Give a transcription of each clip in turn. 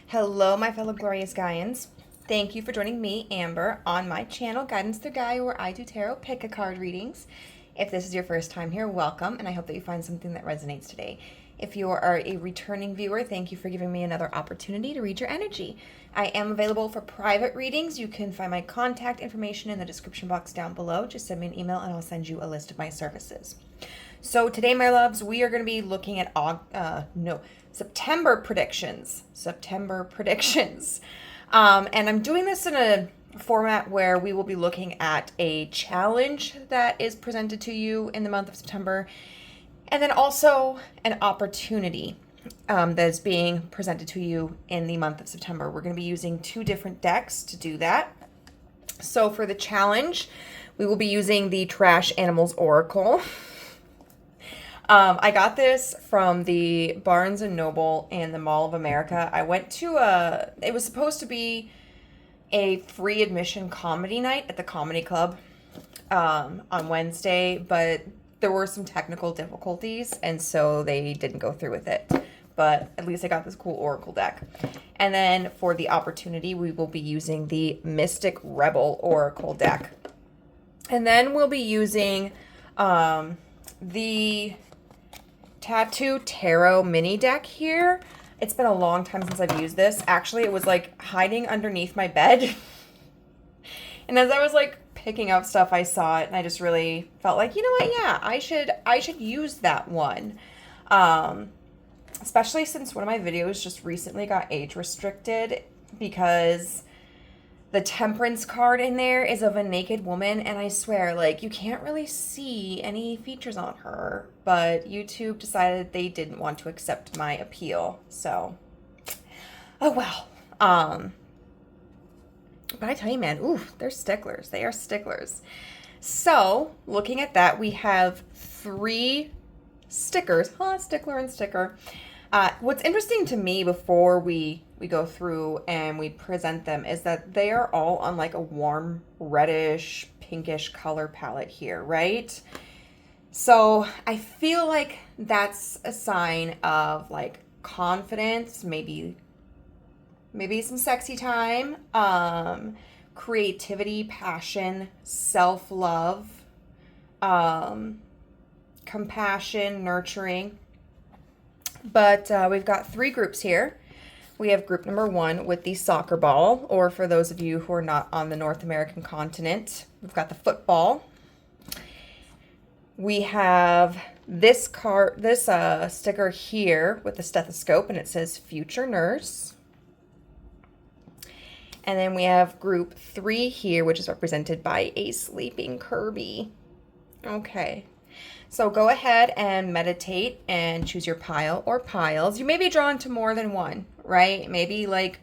Hello, my fellow glorious Gaians. Thank you for joining me, Amber, on my channel, Guidance Through Gaia, where I do tarot pick-a-card readings. If this is your first time here, welcome, and I hope that you find something that resonates today. If you are a returning viewer, thank you for giving me another opportunity to read your energy. I am available for private readings. You can find my contact information in the description box down below. Just send me an email and I'll send you a list of my services. So today, my loves, we are going to be looking at September predictions. And I'm doing this in a format where we will be looking at a challenge that is presented to you in the month of September, and then also an opportunity that is being presented to you in the month of September. We're going to be using two different decks to do that. So for the challenge, we will be using the Trash Animals Oracle. I got this from the Barnes & Noble and the Mall of America. I went to it was supposed to be a free admission comedy night at the comedy club on Wednesday, but there were some technical difficulties, and so they didn't go through with it. But at least I got this cool Oracle deck. And then for the opportunity, we will be using the Mystic Rebel Oracle deck. And then we'll be using the Tattoo Tarot mini deck here. It's been a long time since I've used this. Actually, it was like hiding underneath my bed. And as I was like picking up stuff, I saw it and I just really felt like, you know what? Yeah, I should use that one. Especially since one of my videos just recently got age restricted because the Temperance card in there is of a naked woman, and I swear, like, you can't really see any features on her, but YouTube decided they didn't want to accept my appeal, so, oh well. But I tell you, man, ooh, they're sticklers. They are sticklers. So, looking at that, we have 3 stickers. Stickler and sticker. What's interesting to me before we go through and we present them is that they are all on like a warm reddish pinkish color palette here, right? So I feel like that's a sign of like confidence, maybe some sexy time, creativity, passion, self-love, compassion, nurturing. But we've got 3 groups here. We have group number 1 with the soccer ball, or for those of you who are not on the North American continent, we've got the football. We have this sticker here with the stethoscope, and it says Future Nurse. And then we have group 3 here, which is represented by a sleeping Kirby. Okay. So go ahead and meditate and choose your pile or piles. You may be drawn to more than one, right? Maybe like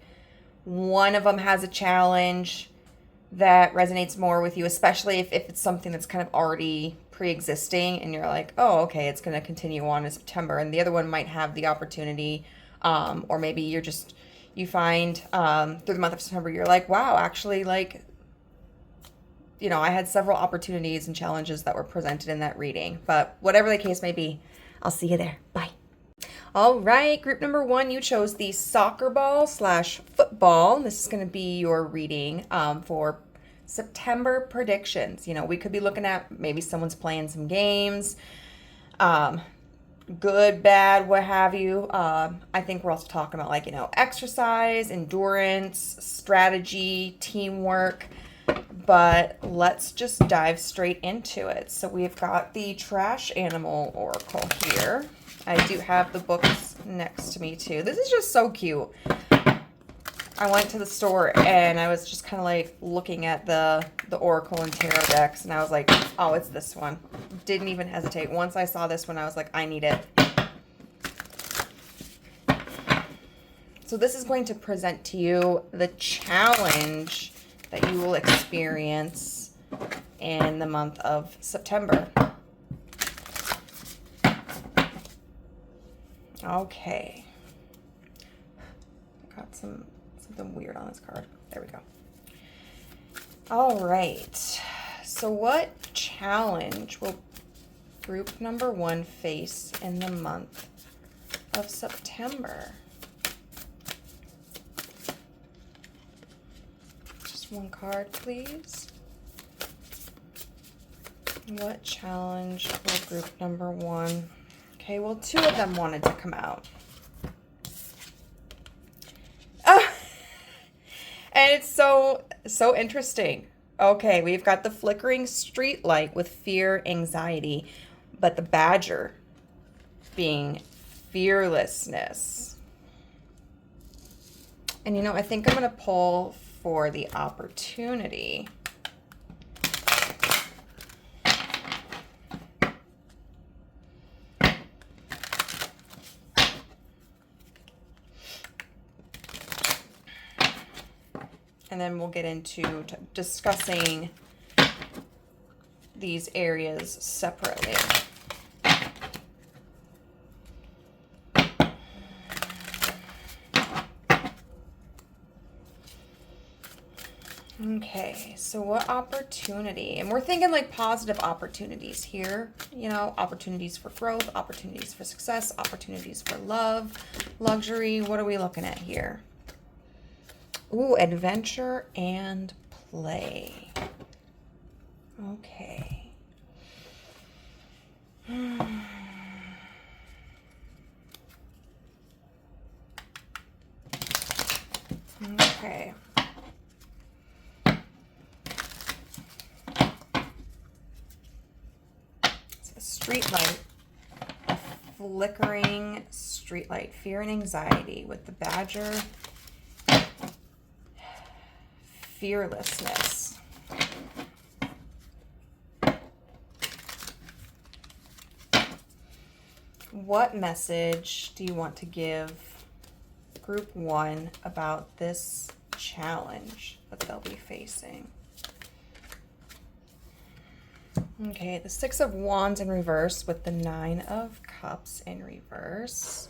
one of them has a challenge that resonates more with you, especially if it's something that's kind of already pre-existing and you're like, oh, okay, it's going to continue on in September. And the other one might have the opportunity, or maybe you find through the month of September, you're like, wow, actually, like, you know, I had several opportunities and challenges that were presented in that reading. But whatever the case may be, I'll see you there. Bye. All right, group number 1, you chose the soccer ball / football. This is going to be your reading for September predictions. You know, we could be looking at maybe someone's playing some games, good, bad, what have you. I think we're also talking about, like, you know, exercise, endurance, strategy, teamwork. But let's just dive straight into it. So we've got the Trash Animal Oracle here. I do have the books next to me too. This is just so cute. I went to the store and I was just kind of like looking at the Oracle and Tarot decks, and I was like, oh, it's this one. Didn't even hesitate. Once I saw this one, I was like, I need it. So this is going to present to you the challenge that you will experience in the month of September. Okay. Got something weird on this card. There we go. All right. So what challenge will group number 1 face in the month of September? One card, please. What challenge for group number 1? Okay, well, 2 of them wanted to come out. And it's so interesting. Okay, we've got the flickering street light with fear, anxiety, but the badger being fearlessness. And you know, I think I'm going to pull for the opportunity. And then we'll get into discussing these areas separately. Okay, so what opportunity? And we're thinking like positive opportunities here, you know, opportunities for growth, opportunities for success, opportunities for love, luxury. What are we looking at here? Ooh, adventure and play. Okay. Okay. So street light. A flickering street light. Fear and anxiety with the badger. Fearlessness. What message do you want to give group 1 about this challenge that they'll be facing? Okay, the 6 of Wands in reverse with the 9 of Cups in reverse.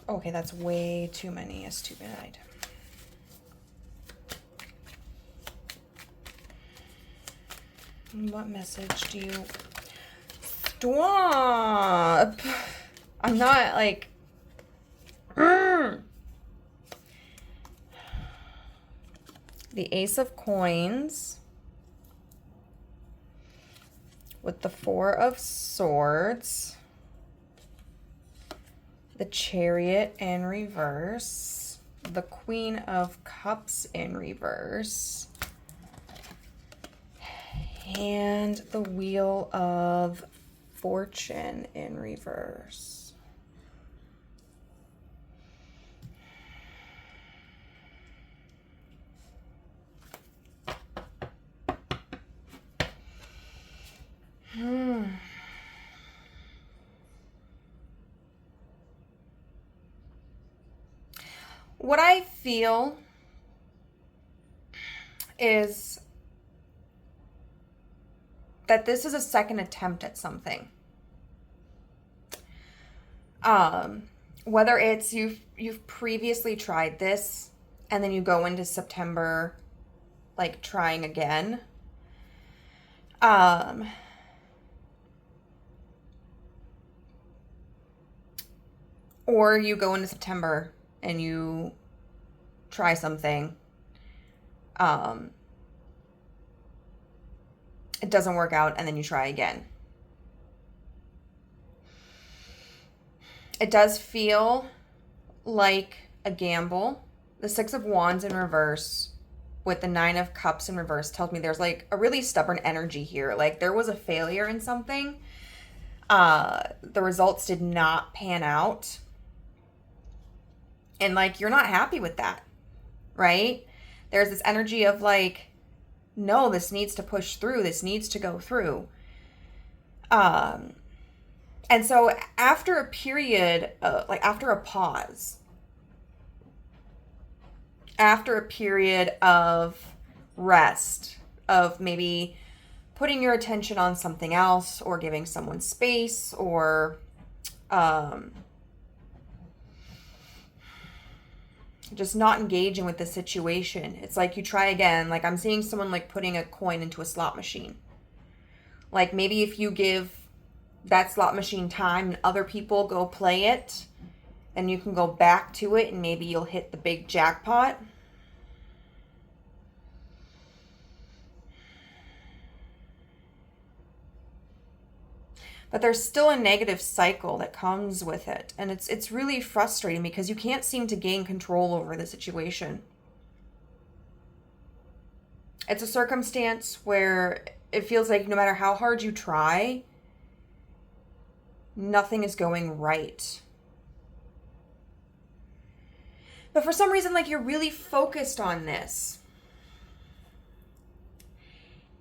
Okay, that's way too many. It's too bad. What message do you... Stop! I'm not like... The Ace of Coins with the 4 of Swords. The Chariot in reverse, the Queen of Cups in reverse, and the Wheel of Fortune in reverse. What I feel is that this is a second attempt at something. Whether it's you've previously tried this and then you go into September like trying again. Or you go into September and you try something, it doesn't work out, and then you try again. It does feel like a gamble. The 6 of Wands in reverse with the 9 of Cups in reverse tells me there's like a really stubborn energy here. Like there was a failure in something. The results did not pan out. And like, you're not happy with that, right? There's this energy of like, no, this needs to push through. This needs to go through. And so after a period, after a pause, after a period of rest, of maybe putting your attention on something else or giving someone space or, just not engaging with the situation. It's like you try again. Like I'm seeing someone like putting a coin into a slot machine. Like maybe if you give that slot machine time and other people go play it and you can go back to it and maybe you'll hit the big jackpot. But there's still a negative cycle that comes with it. And it's really frustrating because you can't seem to gain control over the situation. It's a circumstance where it feels like no matter how hard you try, nothing is going right. But for some reason, like, you're really focused on this.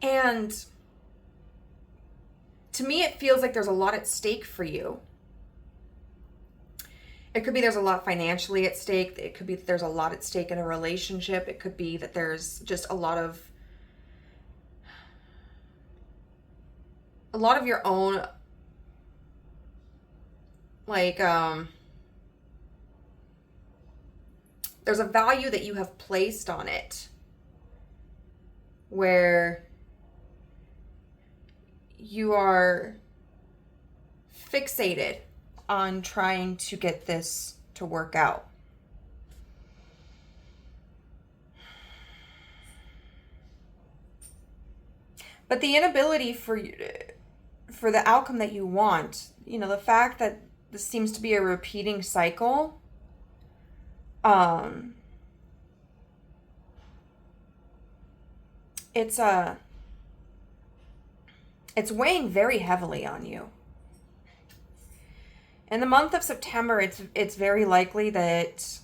And to me, it feels like there's a lot at stake for you. It could be there's a lot financially at stake. It could be that there's a lot at stake in a relationship. It could be that there's just a lot of your own, like, there's a value that you have placed on it where you are fixated on trying to get this to work out. But the inability for the outcome that you want, you know, the fact that this seems to be a repeating cycle, it's weighing very heavily on you. In the month of September, it's very likely that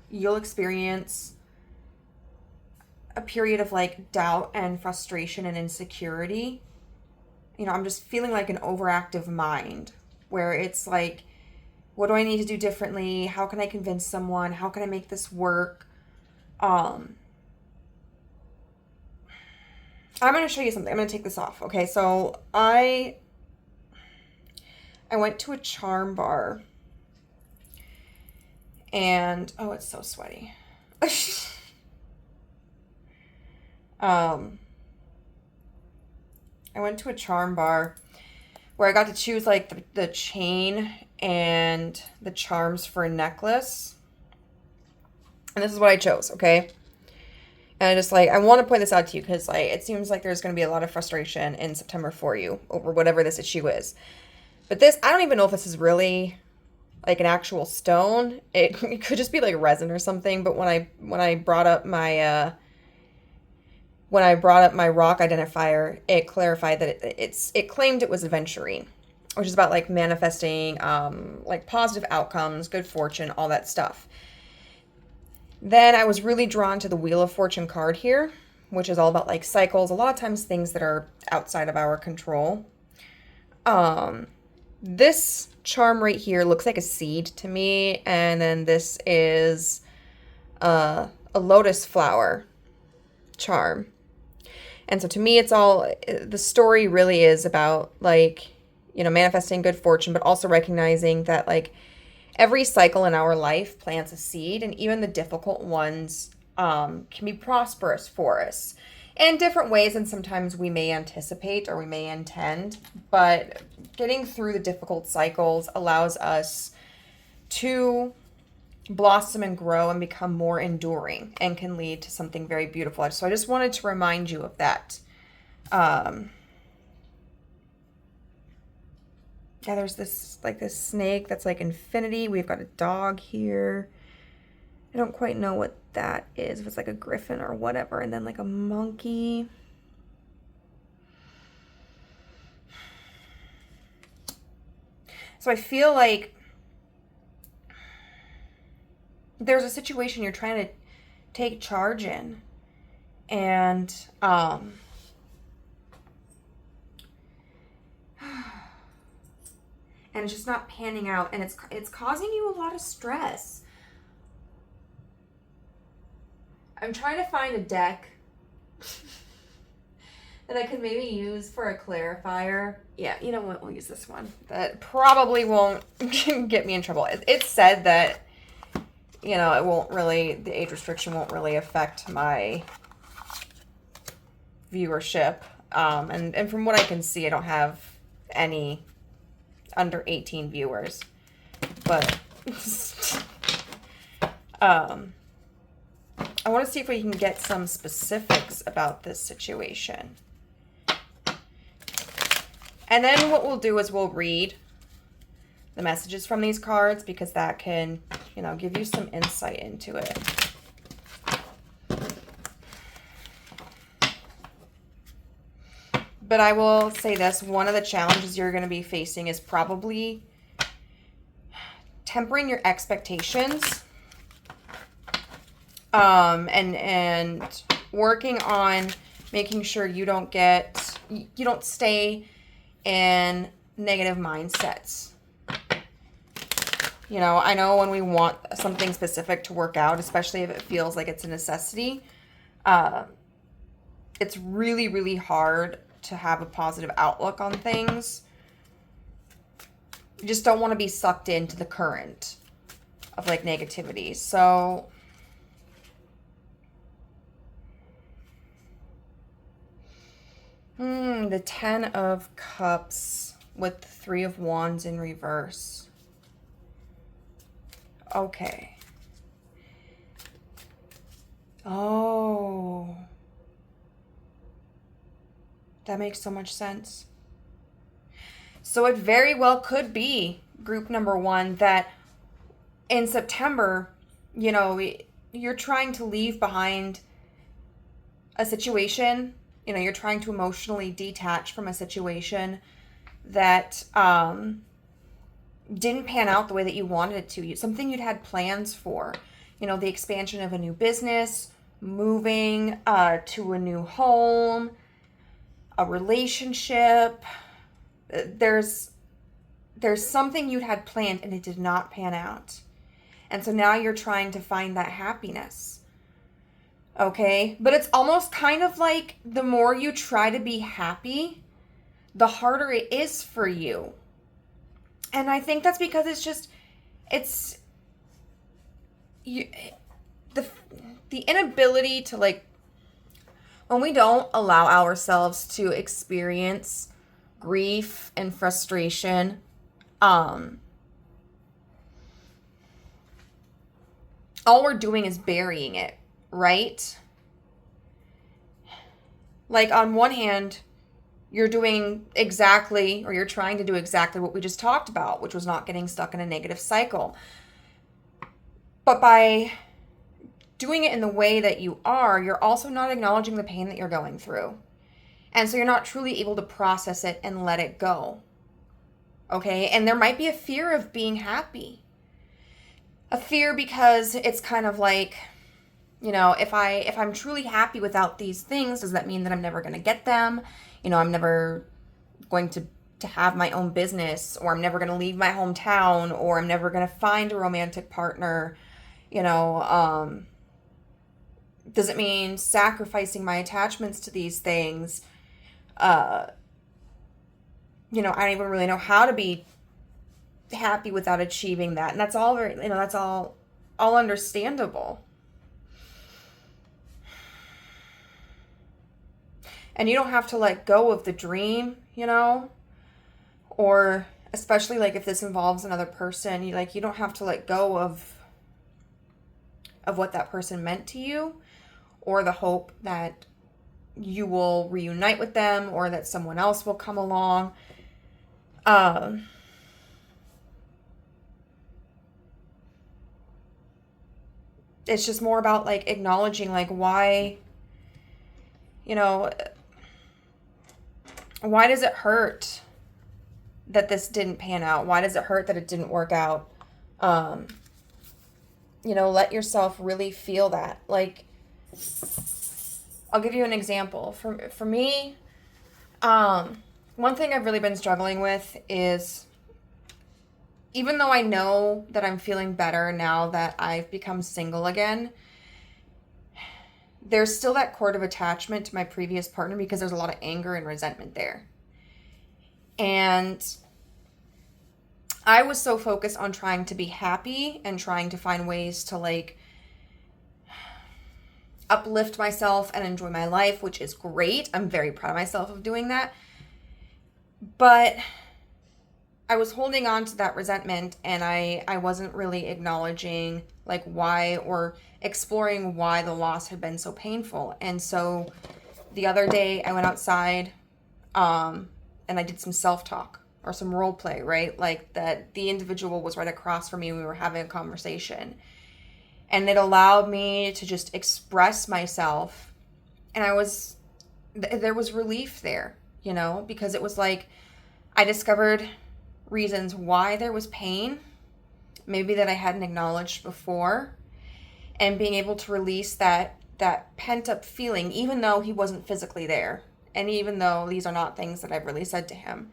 you'll experience a period of like doubt and frustration and insecurity. You know, I'm just feeling like an overactive mind where it's like, what do I need to do differently? How can I convince someone? How can I make this work? I'm going to show you something. I'm going to take this off. Okay, so I went to a charm bar and, oh, it's so sweaty. I went to a charm bar where I got to choose like the chain and the charms for a necklace. And this is what I chose, okay? And I just like, I want to point this out to you because like it seems like there's going to be a lot of frustration in September for you over whatever this issue is. But this, I don't even know if this is really like an actual stone. It could just be like resin or something. But when I brought up my rock identifier, it clarified that it claimed it was aventurine, which is about like manifesting like positive outcomes, good fortune, all that stuff. Then I was really drawn to the Wheel of Fortune card here, which is all about like cycles, a lot of times things that are outside of our control. This charm right here looks like a seed to me, and then this is a lotus flower charm. And so to me, it's all, the story really is about like, you know, manifesting good fortune, but also recognizing that like every cycle in our life plants a seed, and even the difficult ones can be prosperous for us in different ways than sometimes we may anticipate or we may intend. But getting through the difficult cycles allows us to blossom and grow and become more enduring and can lead to something very beautiful. So I just wanted to remind you of that. Yeah, there's this snake that's like infinity. We've got a dog here. I don't quite know what that is, if it's like a griffin or whatever, and then like a monkey. So I feel like there's a situation you're trying to take charge in, and it's just not panning out, and it's causing you a lot of stress. I'm trying to find a deck that I could maybe use for a clarifier. Yeah, you know what? We'll use this one. That probably won't get me in trouble. It said that, you know, it won't really, the age restriction won't really affect my viewership. And from what I can see, I don't have any under 18 viewers. But I want to see if we can get some specifics about this situation. And then what we'll do is we'll read the messages from these cards, because that can, you know, give you some insight into it. But I will say this, one of the challenges you're going to be facing is probably tempering your expectations, and working on making sure you don't stay in negative mindsets. You know, I know when we want something specific to work out, especially if it feels like it's a necessity, it's really, really hard to have a positive outlook on things. You just don't want to be sucked into the current of like negativity. So the 10 of Cups with the 3 of Wands in reverse. Okay. Oh. That makes so much sense. So it very well could be, group number 1, that in September, you know, you're trying to leave behind a situation. You know, you're trying to emotionally detach from a situation that didn't pan out the way that you wanted it to. Something you'd had plans for. You know, the expansion of a new business, moving to a new home, a relationship. There's something you'd had planned and it did not pan out. And so now you're trying to find that happiness. Okay? But it's almost kind of like the more you try to be happy, the harder it is for you. And I think that's because the inability to, like, when we don't allow ourselves to experience grief and frustration, all we're doing is burying it, right? Like, on one hand, you're doing exactly, or you're trying to do exactly what we just talked about, which was not getting stuck in a negative cycle. But by doing it in the way that you are, you're also not acknowledging the pain that you're going through. And so you're not truly able to process it and let it go. Okay? And there might be a fear of being happy. A fear because it's kind of like, you know, if I'm truly happy without these things, does that mean that I'm never going to get them? You know, I'm never going to have my own business, or I'm never going to leave my hometown, or I'm never going to find a romantic partner. You know, does it mean sacrificing my attachments to these things? You know, I don't even really know how to be happy without achieving that. And that's all very, you know, that's all understandable. And you don't have to let go of the dream, you know, or especially like if this involves another person, you don't have to let go of what that person meant to you, or the hope that you will reunite with them, or that someone else will come along. It's just more about like acknowledging like why, you know, why does it hurt that this didn't pan out? Why does it hurt that it didn't work out? You know, let yourself really feel that. Like, I'll give you an example. For me, one thing I've really been struggling with is, even though I know that I'm feeling better now that I've become single again, there's still that cord of attachment to my previous partner because there's a lot of anger and resentment there. And I was so focused on trying to be happy and trying to find ways to like uplift myself and enjoy my life, which is great. I'm very proud of myself of doing that. But I was holding on to that resentment, and I wasn't really acknowledging like why, or exploring why the loss had been so painful. And so the other day I went outside, and I did some self-talk or some role play, right? Like that the individual was right across from me and we were having a conversation. And it allowed me to just express myself. And there was relief there, you know, because it was like I discovered reasons why there was pain, maybe that I hadn't acknowledged before, and being able to release that pent up feeling, even though he wasn't physically there, and even though these are not things that I've really said to him.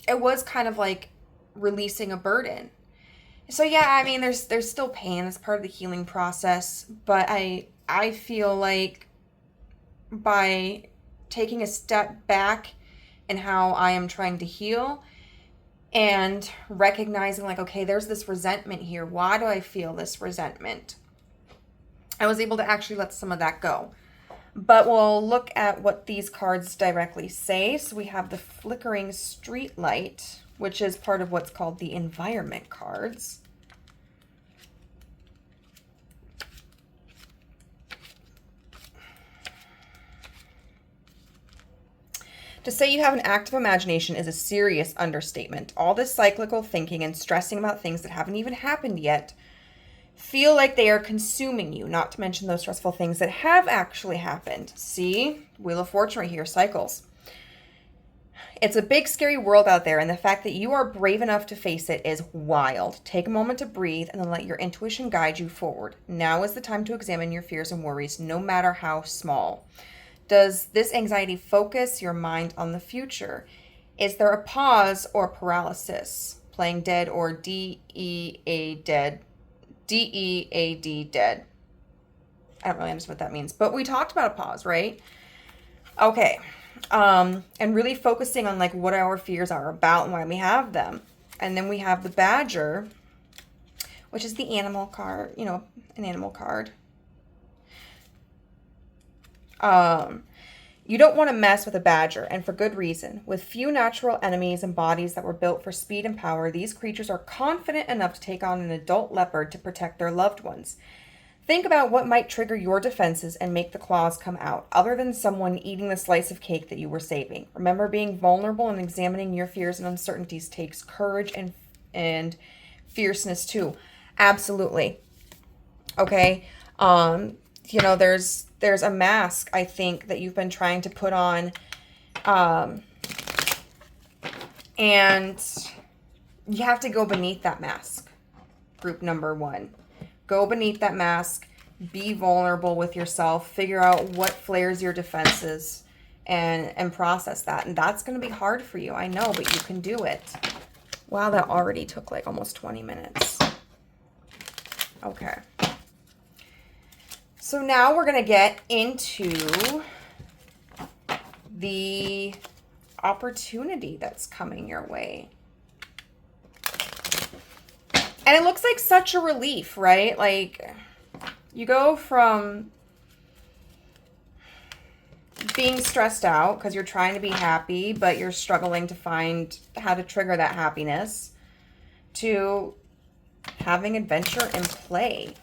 It was kind of like releasing a burden. So yeah, I mean, there's still pain. It's part of the healing process, but I feel like by taking a step back in how I am trying to heal and recognizing like, okay, there's this resentment here. Why do I feel this resentment? I was able to actually let some of that go. But we'll look at what these cards directly say. So we have the flickering street light, which is part of what's called the environment cards. To say you have an active imagination is a serious understatement. All this cyclical thinking and stressing about things that haven't even happened yet feel like they are consuming you, not to mention those stressful things that have actually happened. See? Wheel of Fortune right here, cycles. It's a big, scary world out there, and the fact that you are brave enough to face it is wild. Take a moment to breathe and then let your intuition guide you forward. Now is the time to examine your fears and worries, no matter how small. Does this anxiety focus your mind on the future? Is there a pause or paralysis? Playing dead or D-E-A dead. D-E-A-D dead. I don't really understand what that means, but we talked about a pause, right? Okay. And really focusing on like what our fears are about and why we have them. And then we have the Badger, which is the animal card, you know, an animal card. You don't want to mess with a badger, and for good reason. With few natural enemies and bodies that were built for speed and power, these creatures are confident enough to take on an adult leopard to protect their loved ones. Think about what might trigger your defenses and make the claws come out, other than someone eating the slice of cake that you were saving. Remember, being vulnerable and examining your fears and uncertainties takes courage and fierceness too. Absolutely. Okay. You know, there's a mask, I think, that you've been trying to put on. And you have to go beneath that mask. Group number 1. Go beneath that mask. Be vulnerable with yourself. Figure out what flares your defenses and process that. And that's going to be hard for you. I know, but you can do it. Wow, that already took like almost 20 minutes. Okay. So now we're going to get into the opportunity that's coming your way. And it looks like such a relief, right? Like you go from being stressed out because you're trying to be happy, but you're struggling to find how to trigger that happiness, to having adventure and play.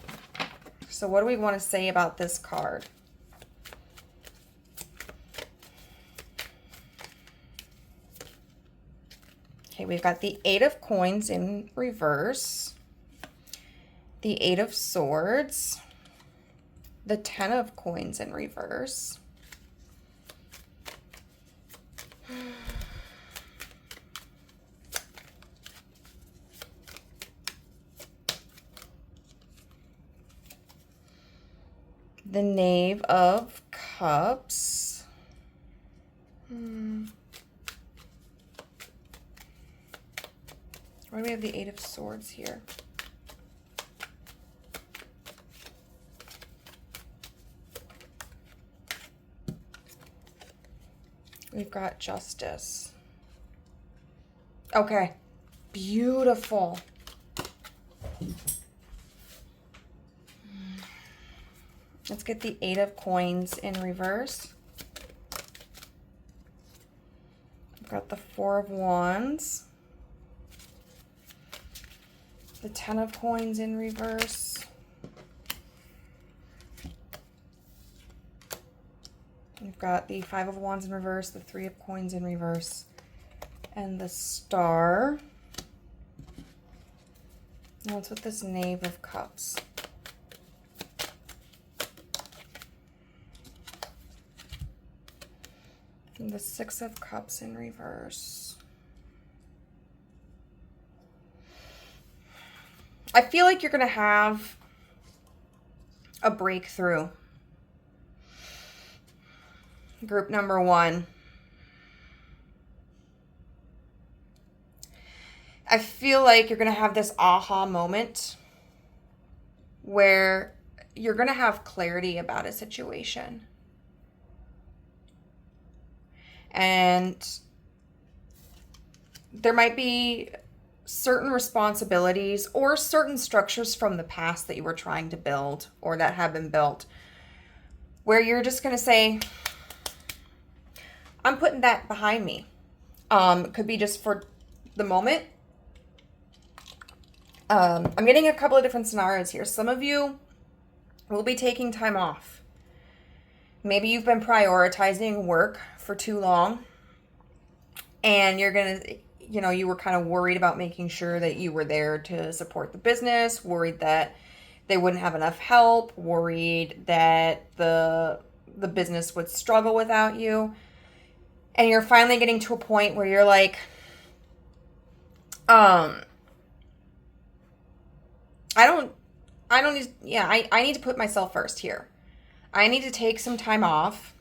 So what do we want to say about this card? Okay, we've got the 8 of Coins in reverse, the 8 of Swords, the 10 of Coins in reverse, the Knave of Cups, why do we have the 8 of Swords here? We've got Justice. Okay, beautiful. Let's get the 8 of Coins in reverse. We've got the Four of Wands. The Ten of Coins in reverse. We've got the Five of Wands in reverse, the Three of Coins in reverse, and the Star. Now what's with this Knave of Cups? And the Six of Cups in reverse. I feel like you're going to have a breakthrough. Group number one. I feel like you're going to have this aha moment where you're going to have clarity about a situation. And there might be certain responsibilities or certain structures from the past that you were trying to build or that have been built where you're just going to say, I'm putting that behind me. It could be just for the moment. I'm getting a couple of different scenarios here. Some of you will be taking time off. Maybe you've been prioritizing work for too long and you're going to, you were kind of worried about making sure that you were there to support the business, worried that they wouldn't have enough help, worried that the business would struggle without you. And you're finally getting to a point where you're like, I need to put myself first here. I need to take some time off.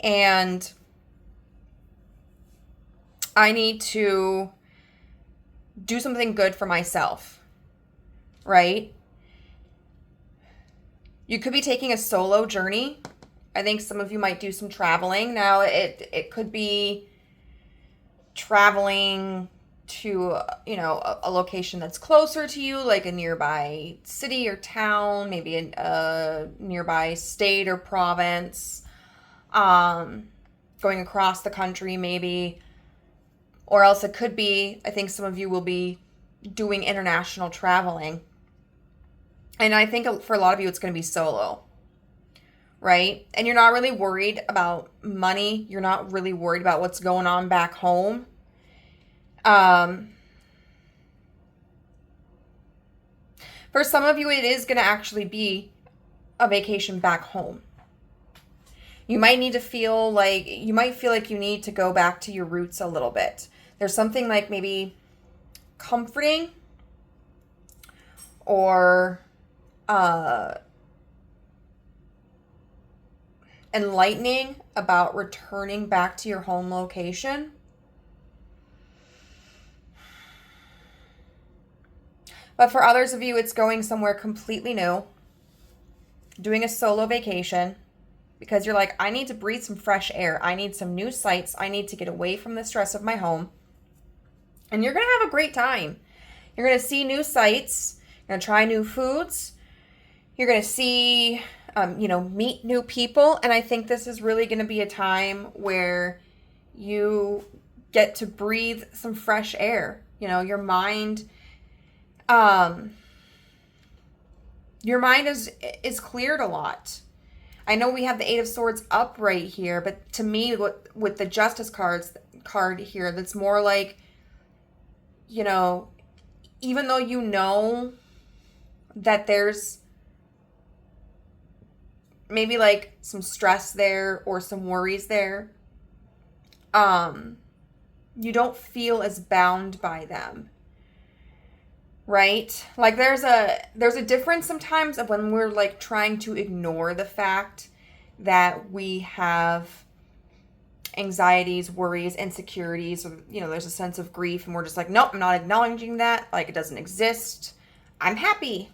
And I need to do something good for myself, right? You could be taking a solo journey. I think some of you might do some traveling. Now, it could be traveling to, a location that's closer to you, like a nearby city or town, maybe a nearby state or province, going across the country maybe. Or else it could be, I think some of you will be doing international traveling. And I think for a lot of you, it's going to be solo, right? And you're not really worried about money. You're not really worried about what's going on back home. For some of you, it is going to actually be a vacation back home. You might feel like you need to go back to your roots a little bit. There's something like maybe comforting or enlightening about returning back to your home location. But for others of you, it's going somewhere completely new, doing a solo vacation, because you're like, I need to breathe some fresh air. I need some new sights. I need to get away from the stress of my home. And you're going to have a great time. You're going to see new sights. You're going to try new foods. You're going to see, meet new people. And I think this is really going to be a time where you get to breathe some fresh air. Your mind is cleared a lot. I know we have the Eight of Swords up right here, but to me, with the Justice card here, that's more like, even though you know that there's maybe like some stress there or some worries there, you don't feel as bound by them. Right? Like there's a difference sometimes of when we're like trying to ignore the fact that we have anxieties, worries, insecurities, or, there's a sense of grief and we're just like, nope, I'm not acknowledging that. Like it doesn't exist. I'm happy.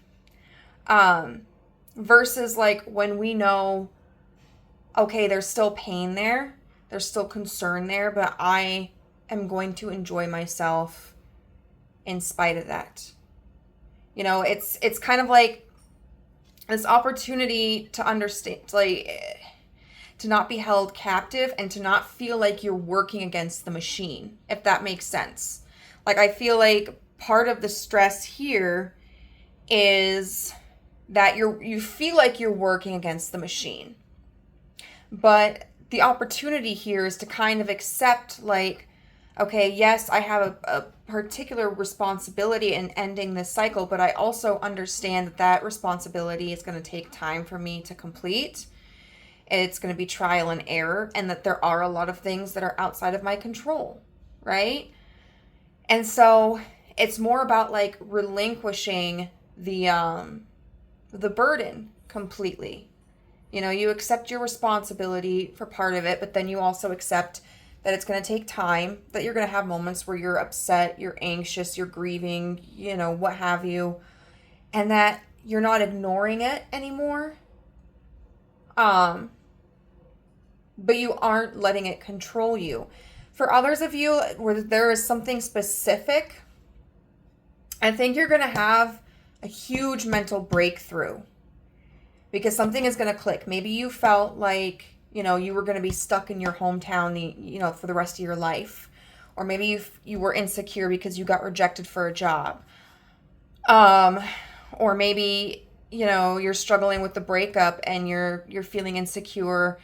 Versus like when we know, okay, there's still pain there. There's still concern there, but I am going to enjoy myself in spite of that. It's kind of like this opportunity to understand, like, to not be held captive and to not feel like you're working against the machine, if that makes sense. Like, I feel like part of the stress here is that you feel like you're working against the machine. But the opportunity here is to kind of accept, like, okay, yes, I have a particular responsibility in ending this cycle, but I also understand that that responsibility is going to take time for me to complete. It's going to be trial and error, and that there are a lot of things that are outside of my control, right? And so it's more about like relinquishing the burden completely. You know, you accept your responsibility for part of it, but then you also accept that it's going to take time, that you're going to have moments where you're upset, you're anxious, you're grieving, you know, what have you, and that you're not ignoring it anymore. But you aren't letting it control you. For others of you where there is something specific, I think you're going to have a huge mental breakthrough because something is going to click. Maybe you felt like, you know, you were going to be stuck in your hometown, for the rest of your life. Or maybe you were insecure because you got rejected for a job. Or maybe, you're struggling with the breakup and you're feeling insecure,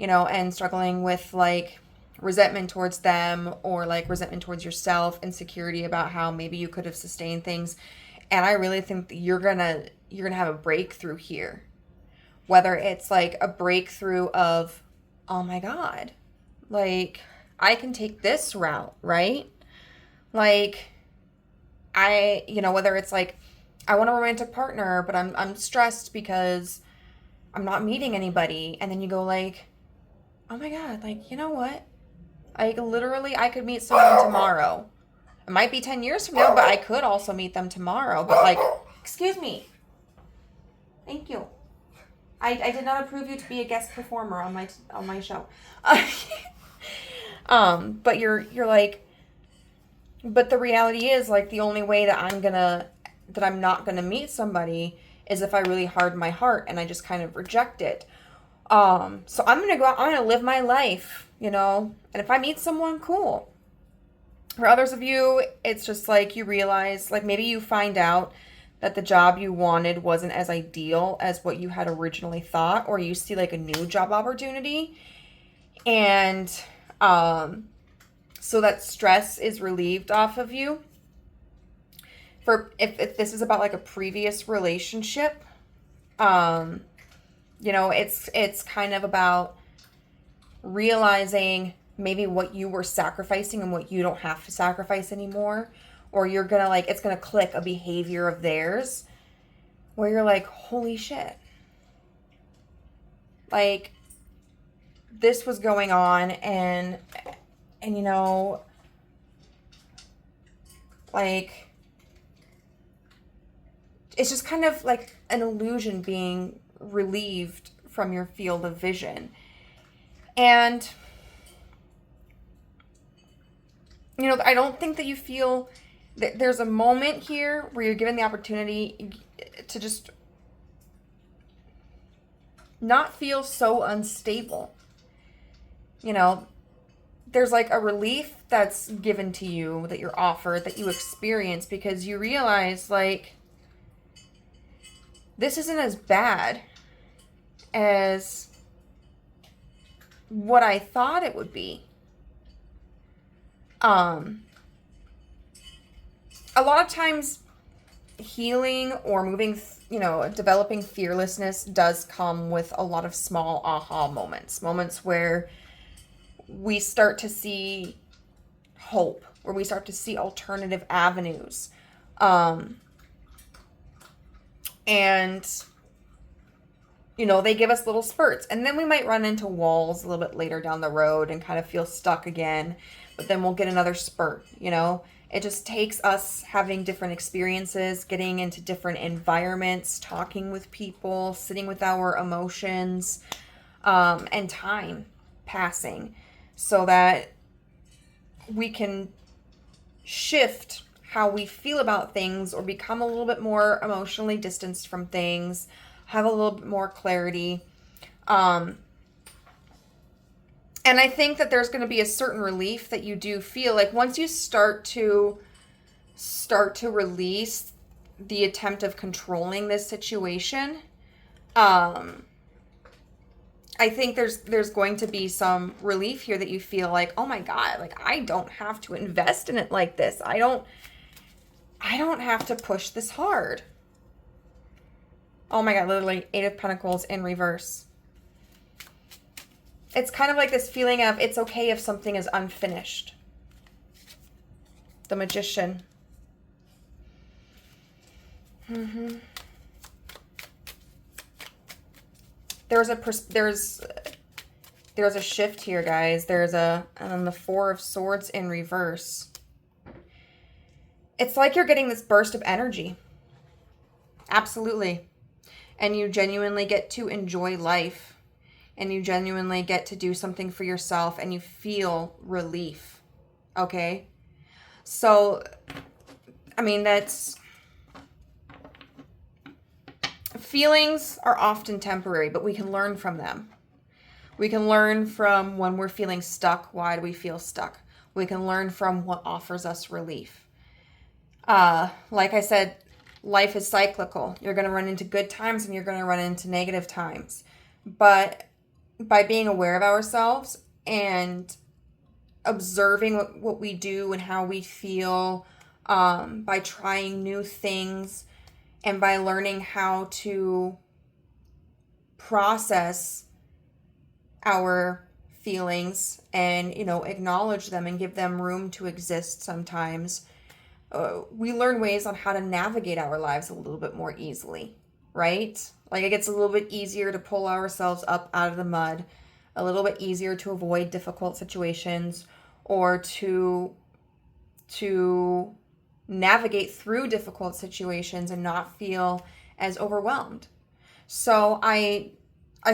and struggling with like resentment towards them or like resentment towards yourself, insecurity about how maybe you could have sustained things. And I really think that you're going to have a breakthrough here. Whether it's like a breakthrough of, oh my God, like I can take this route, right? Like whether it's like I want a romantic partner, but I'm stressed because I'm not meeting anybody. And then you go like, oh my God, like, you know what? Like literally I could meet someone tomorrow. It might be 10 years from now, but I could also meet them tomorrow. But like, excuse me. Thank you. I did not approve you to be a guest performer on my show. But you're like, but the reality is like the only way that I'm not gonna meet somebody is if I really harden my heart and I just kind of reject it. So I'm gonna go out, I'm gonna live my life, and if I meet someone, cool. For others of you, it's just like you realize, like maybe you find out that the job you wanted wasn't as ideal as what you had originally thought, or you see like a new job opportunity. And so that stress is relieved off of you. For if this is about like a previous relationship, it's kind of about realizing maybe what you were sacrificing and what you don't have to sacrifice anymore. Or you're gonna like, it's gonna click a behavior of theirs where you're like, holy shit. Like, this was going on and like, it's just kind of like an illusion being relieved from your field of vision. And, I don't think that you feel... There's a moment here where you're given the opportunity to just not feel so unstable. There's like a relief that's given to you, that you're offered, that you experience, because you realize like this isn't as bad as what I thought it would be. A lot of times healing or moving, developing fearlessness does come with a lot of small aha moments where we start to see hope, where we start to see alternative avenues. And, they give us little spurts, and then we might run into walls a little bit later down the road and kind of feel stuck again, but then we'll get another spurt, It just takes us having different experiences, getting into different environments, talking with people, sitting with our emotions, and time passing so that we can shift how we feel about things or become a little bit more emotionally distanced from things, have a little bit more clarity. And I think that there's going to be a certain relief that you do feel like once you start to release the attempt of controlling this situation. I think there's going to be some relief here that you feel like, oh my God, like I don't have to invest in it like this. I don't have to push this hard. Oh my God, literally 8 of Pentacles in reverse. It's kind of like this feeling of it's okay if something is unfinished. The Magician. There's a shift here, guys. There's the 4 of Swords in reverse. It's like you're getting this burst of energy. Absolutely. And you genuinely get to enjoy life. And you genuinely get to do something for yourself. And you feel relief. Okay? So, I mean, feelings are often temporary, but we can learn from them. We can learn from when we're feeling stuck. Why do we feel stuck? We can learn from what offers us relief. Like I said, life is cyclical. You're going to run into good times and you're going to run into negative times. But by being aware of ourselves and observing what we do and how we feel, by trying new things, and by learning how to process our feelings and, acknowledge them and give them room to exist sometimes, we learn ways on how to navigate our lives a little bit more easily, right? Like it gets a little bit easier to pull ourselves up out of the mud, a little bit easier to avoid difficult situations or to navigate through difficult situations and not feel as overwhelmed. So I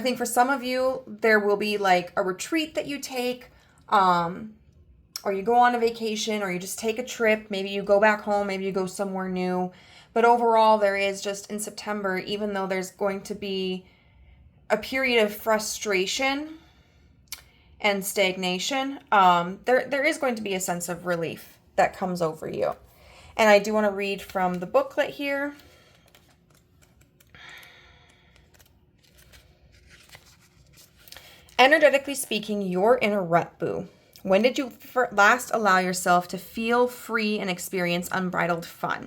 think for some of you, there will be like a retreat that you take, or you go on a vacation, or you just take a trip. Maybe you go back home, maybe you go somewhere new. But overall, there is just in September, even though there's going to be a period of frustration and stagnation, there is going to be a sense of relief that comes over you. And I do want to read from the booklet here. Energetically speaking, you're in a rut, boo. When did you last allow yourself to feel free and experience unbridled fun?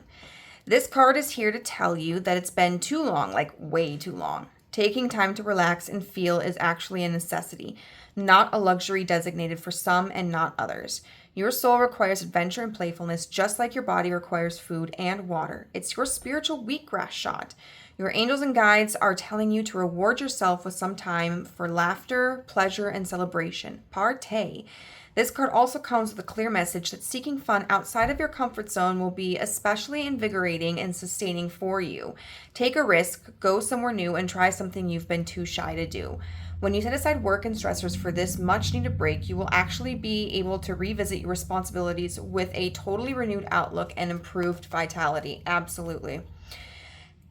This card is here to tell you that it's been too long, like way too long. Taking time to relax and feel is actually a necessity, not a luxury designated for some and not others. Your soul requires adventure and playfulness just like your body requires food and water. It's your spiritual wheatgrass shot. Your angels and guides are telling you to reward yourself with some time for laughter, pleasure, and celebration. Partay. This card also comes with a clear message that seeking fun outside of your comfort zone will be especially invigorating and sustaining for you. Take a risk, go somewhere new, and try something you've been too shy to do. When you set aside work and stressors for this much-needed break, you will actually be able to revisit your responsibilities with a totally renewed outlook and improved vitality. Absolutely.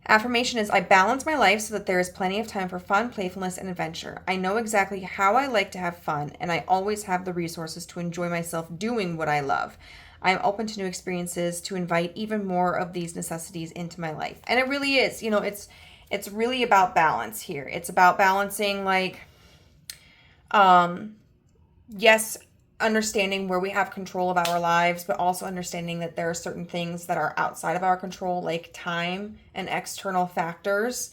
Affirmation is, I balance my life so that there is plenty of time for fun, playfulness, and adventure. I know exactly how I like to have fun, and I always have the resources to enjoy myself doing what I love. I am open to new experiences to invite even more of these necessities into my life. And it really is, it's really about balance here. It's about balancing, like, yes, understanding where we have control of our lives, but also understanding that there are certain things that are outside of our control, like time and external factors.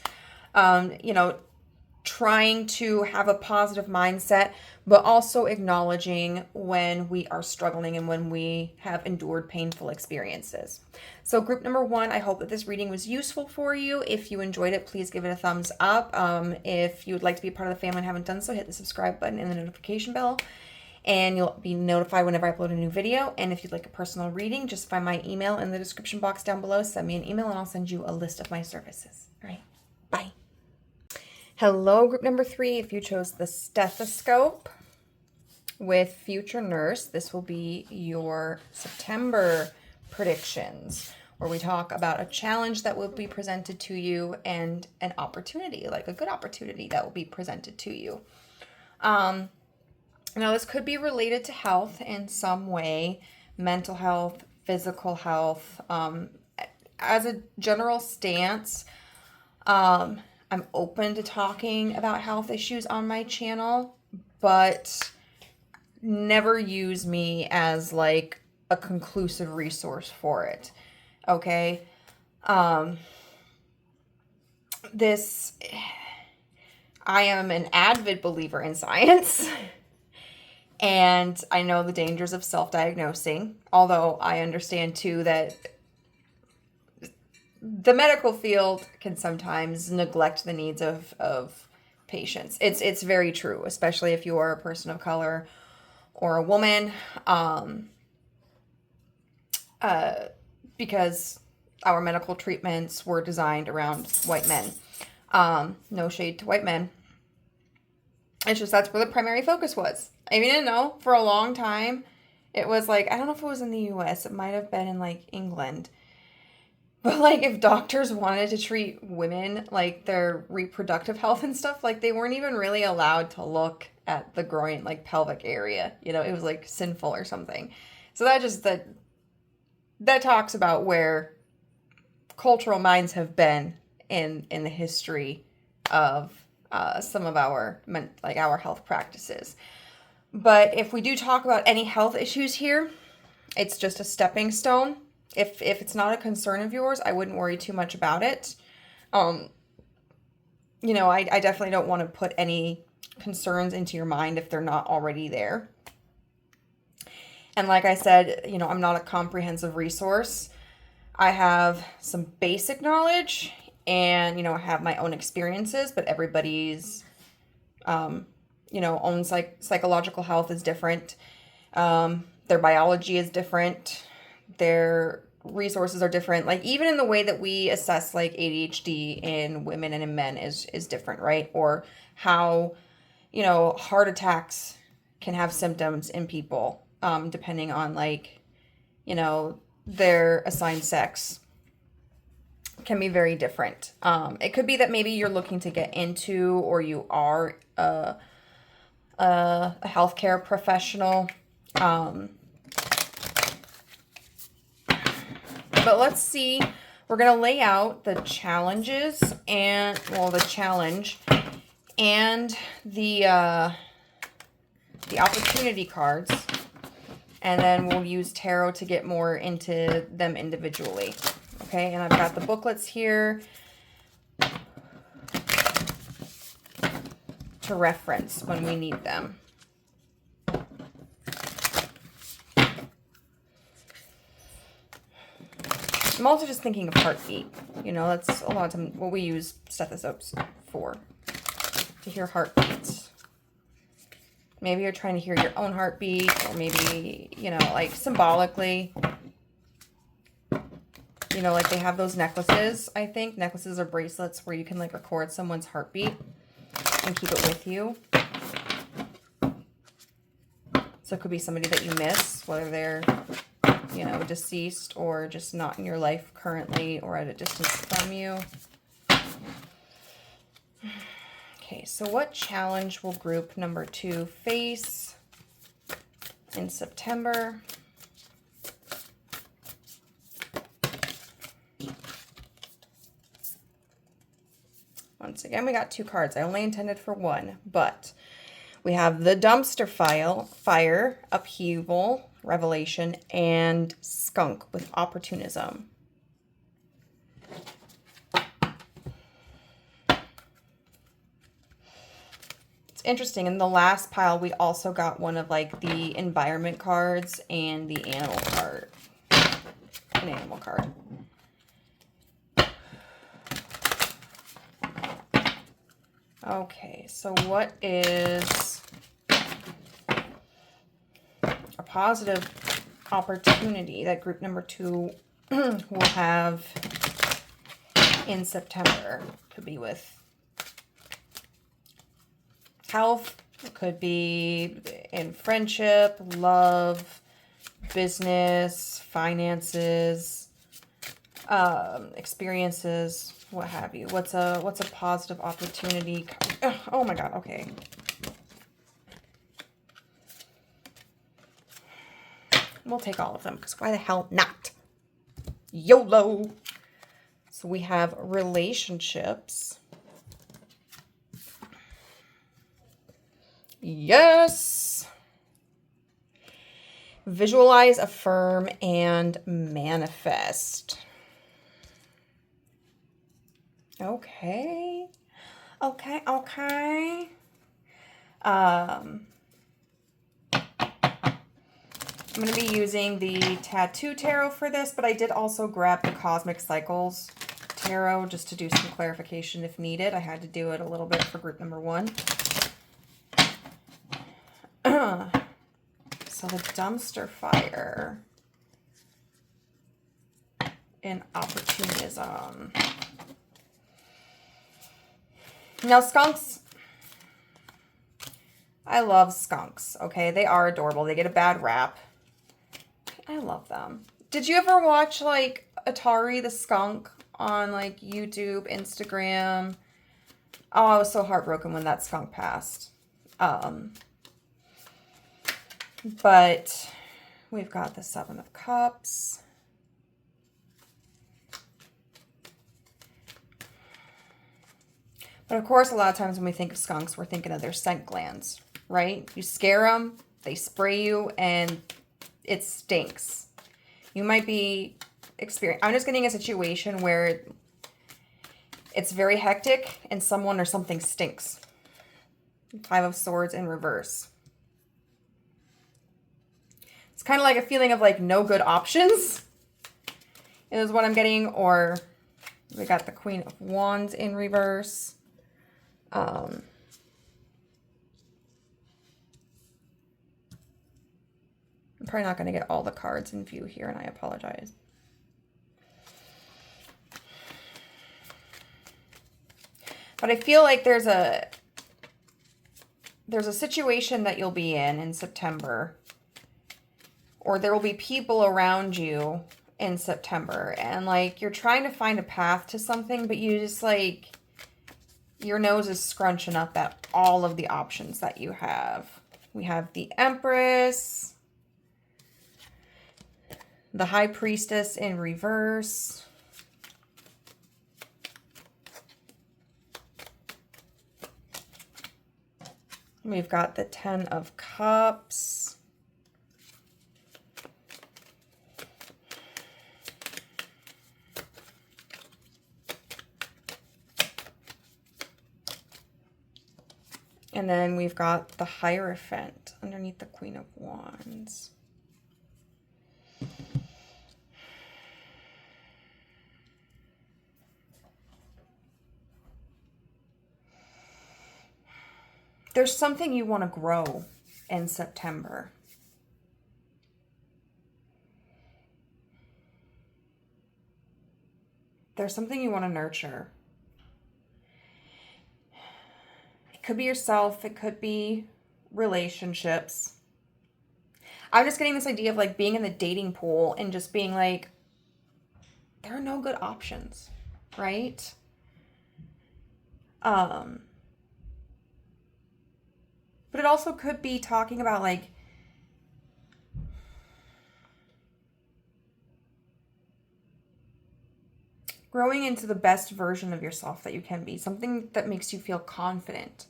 Trying to have a positive mindset, but also acknowledging when we are struggling and when we have endured painful experiences. So group number 1, I hope that this reading was useful for you. If you enjoyed it, please give it a thumbs up. If you would like to be a part of the family and haven't done so, hit the subscribe button and the notification bell, and you'll be notified whenever I upload a new video. And if you'd like a personal reading, just find my email in the description box down below. Send me an email and I'll send you a list of my services. All right, bye. Hello, group number 3. If you chose the stethoscope with Future Nurse, this will be your September predictions. where we talk about a challenge that will be presented to you and an opportunity, like a good opportunity that will be presented to you. Now, this could be related to health in some way, mental health, physical health. As a general stance, I'm open to talking about health issues on my channel, but never use me as like a conclusive resource for it. Okay? I am an avid believer in science. And I know the dangers of self-diagnosing, although I understand too that the medical field can sometimes neglect the needs of patients. It's very true, especially if you are a person of color or a woman, because our medical treatments were designed around white men. No shade to white men. It's just that's where the primary focus was. I mean, I didn't know for a long time. It was like, I don't know if it was in the US. It might have been in like England. But like if doctors wanted to treat women, like their reproductive health and stuff, like they weren't even really allowed to look at the groin, like pelvic area. You know, it was like sinful or something. So that talks about where cultural minds have been in the history of some of our health practices. But if we do talk about any health issues here, it's just a stepping stone. If it's not a concern of yours, I wouldn't worry too much about it. I definitely don't want to put any concerns into your mind if they're not already there. And like I said, I'm not a comprehensive resource. I have some basic knowledge and, I have my own experiences, but everybody's, own psychological health is different. Their biology is different. Their resources are different. Like even in the way that we assess like ADHD in women and in men is different, right? Or how, heart attacks can have symptoms in people, depending on like, their assigned sex can be very different. It could be that maybe you're looking to get into, or you are a healthcare professional. But let's see, we're going to lay out the challenges and, the challenge and the opportunity cards. And then we'll use tarot to get more into them individually. Okay, and I've got the booklets here to reference when we need them. I'm also just thinking of heartbeat. That's a lot of time what we use stethoscopes for, to hear heartbeats. Maybe you're trying to hear your own heartbeat, or maybe, like symbolically, like they have those necklaces, I think. Necklaces or bracelets where you can like record someone's heartbeat and keep it with you. So it could be somebody that you miss, whether they're deceased or just not in your life currently or at a distance from you. Okay, so what challenge will group number 2 face in September? Once again, we got 2 cards. I only intended for 1, but we have the dumpster fire, upheaval, revelation, and skunk with opportunism. It's interesting. In the last pile, we also got one of like the environment cards and the animal card. An animal card. Okay, so what is a positive opportunity that group number 2 will have in September? Could be with health, it could be in friendship, love, business, finances, experiences, what have you. What's a positive opportunity? Oh my God. Okay. We'll take all of them because why the hell not? YOLO. So we have relationships. Yes. Visualize, affirm, and manifest. Okay. Okay. I'm going to be using the Tattoo Tarot for this, but I did also grab the Cosmic Cycles Tarot just to do some clarification if needed. I had to do it a little bit for group number 1. So the dumpster fire and opportunism. Now skunks, I love skunks, okay? They are adorable. They get a bad rap. I love them. Did you ever watch like Atari the skunk on like YouTube, Instagram? Oh, I was so heartbroken when that skunk passed. But we've got the 7 of Cups. But of course, a lot of times when we think of skunks, we're thinking of their scent glands, right? You scare them, they spray you, and it stinks. You might be I'm just getting a situation where it's very hectic and someone or something stinks. 5 of Swords in reverse. It's kind of like a feeling of like no good options is what I'm getting. Or we got the Queen of Wands in reverse. I'm probably not going to get all the cards in view here, and I apologize. But I feel like there's a situation that you'll be in September, or there will be people around you in September, and like you're trying to find a path to something, but you just like your nose is scrunching up at all of the options that you have. We have the Empress, the High Priestess in reverse. We've got the 10 of Cups. And then we've got the Hierophant underneath the Queen of Wands. There's something you want to grow in September. There's something you want to nurture. It could be yourself. It could be relationships. I'm just getting this idea of like being in the dating pool and just being like, there are no good options, right? But it also could be talking about like growing into the best version of yourself that you can be. Something that makes you feel confident.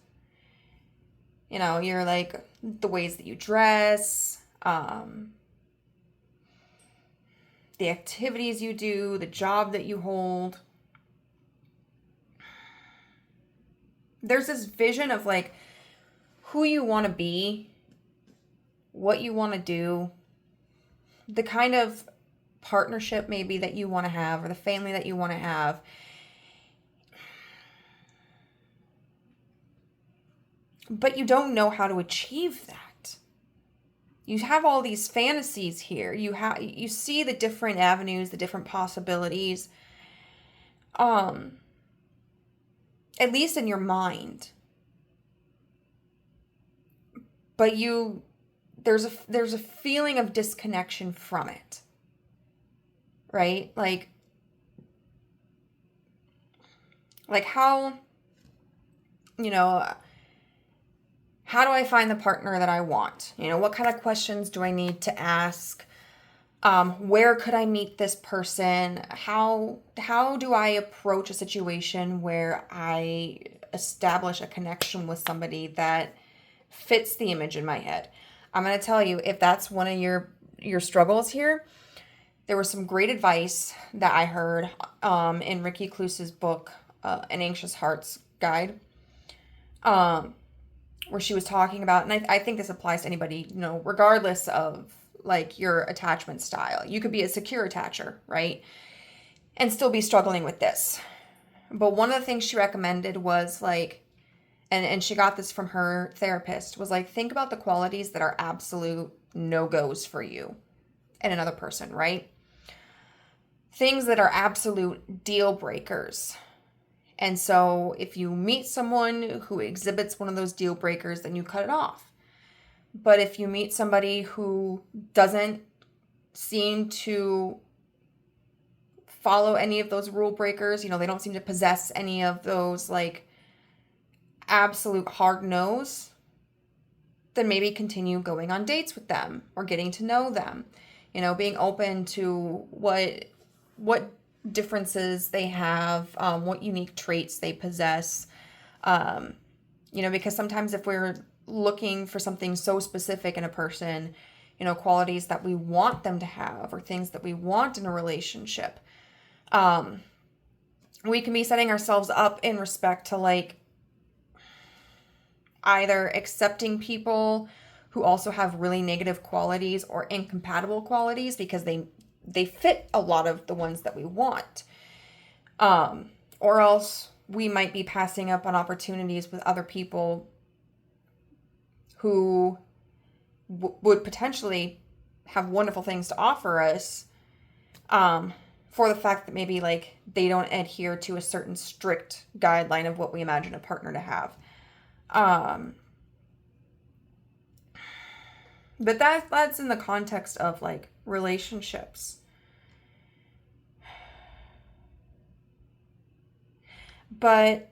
You know, you're like the ways that you dress, the activities you do, the job that you hold. There's this vision of like who you want to be, what you want to do, the kind of partnership maybe that you want to have, or the family that you want to have. But you don't know how to achieve that. You have all these fantasies here. You see the different avenues, the different possibilities. At least in your mind. But there's a feeling of disconnection from it. Right? Like Like how, you know, how do I find the partner that I want? You know, what kind of questions do I need to ask? Where could I meet this person? How do I approach a situation where I establish a connection with somebody that fits the image in my head? I'm going to tell you, if that's one of your struggles here, there was some great advice that I heard in Ricky Kluse's book, An Anxious Heart's Guide, where she was talking about, and I think this applies to anybody, you know, regardless of like your attachment style. You could be a secure attacher, right? And still be struggling with this. But one of the things she recommended was like, and she got this from her therapist, was like, think about the qualities that are absolute no-goes for you and another person, right? Things that are absolute deal breakers. And so if you meet someone who exhibits one of those deal breakers, then you cut it off. But if you meet somebody who doesn't seem to follow any of those rule breakers, you know, they don't seem to possess any of those like absolute hard no's, then maybe continue going on dates with them or getting to know them, you know, being open to what differences they have, what unique traits they possess, you know, because sometimes if we're looking for something so specific in a person, you know, qualities that we want them to have or things that we want in a relationship, we can be setting ourselves up in respect to like either accepting people who also have really negative qualities or incompatible qualities because they fit a lot of the ones that we want, or else we might be passing up on opportunities with other people who would potentially have wonderful things to offer us, for the fact that maybe like they don't adhere to a certain strict guideline of what we imagine a partner to have. But that's in the context of like relationships. But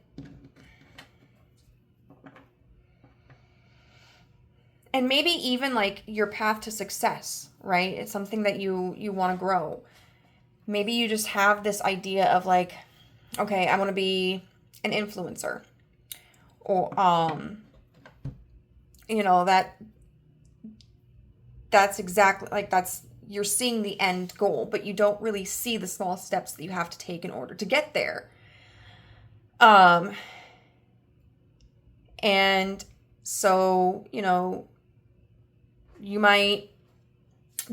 and maybe even like your path to success, right? It's something that you want to grow. Maybe you just have this idea of like, okay, I want to be an influencer, or you know, that's exactly like you're seeing the end goal, but you don't really see the small steps that you have to take in order to get there. And so, you know, you might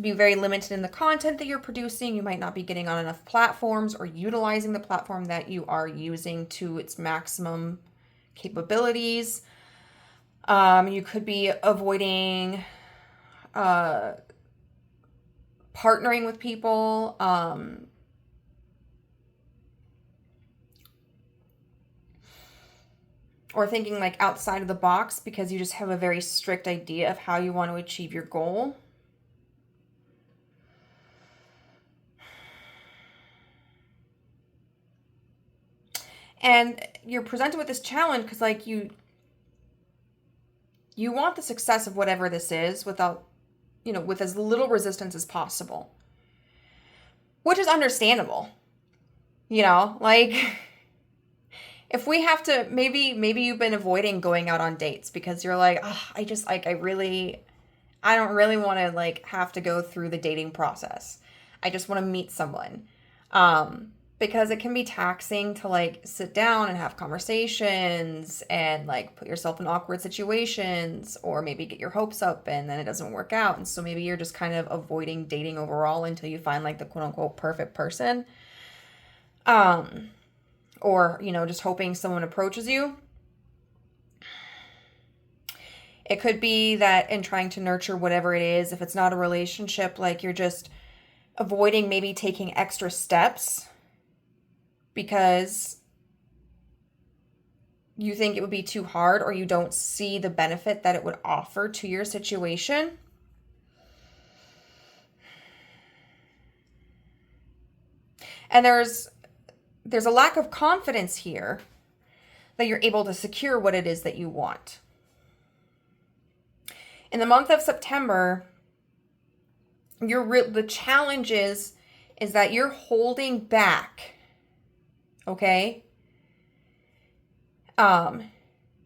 be very limited in the content that you're producing. You might not be getting on enough platforms or utilizing the platform that you are using to its maximum capabilities. You could be avoiding partnering with people, or thinking like outside of the box because you just have a very strict idea of how you want to achieve your goal. And you're presented with this challenge because like you want the success of whatever this is without, you know, with as little resistance as possible, which is understandable. You know, like if we have to, maybe you've been avoiding going out on dates because you're like, oh, I just like, I don't really want to like have to go through the dating process. I just want to meet someone. Because it can be taxing to like sit down and have conversations and like put yourself in awkward situations, or maybe get your hopes up and then it doesn't work out. And so maybe you're just kind of avoiding dating overall until you find like the quote unquote perfect person. Or, you know, just hoping someone approaches you. It could be that in trying to nurture whatever it is, if it's not a relationship, like you're just avoiding maybe taking extra steps because you think it would be too hard, or you don't see the benefit that it would offer to your situation. And there's a lack of confidence here that you're able to secure what it is that you want. In the month of September, the challenge is that you're holding back, okay?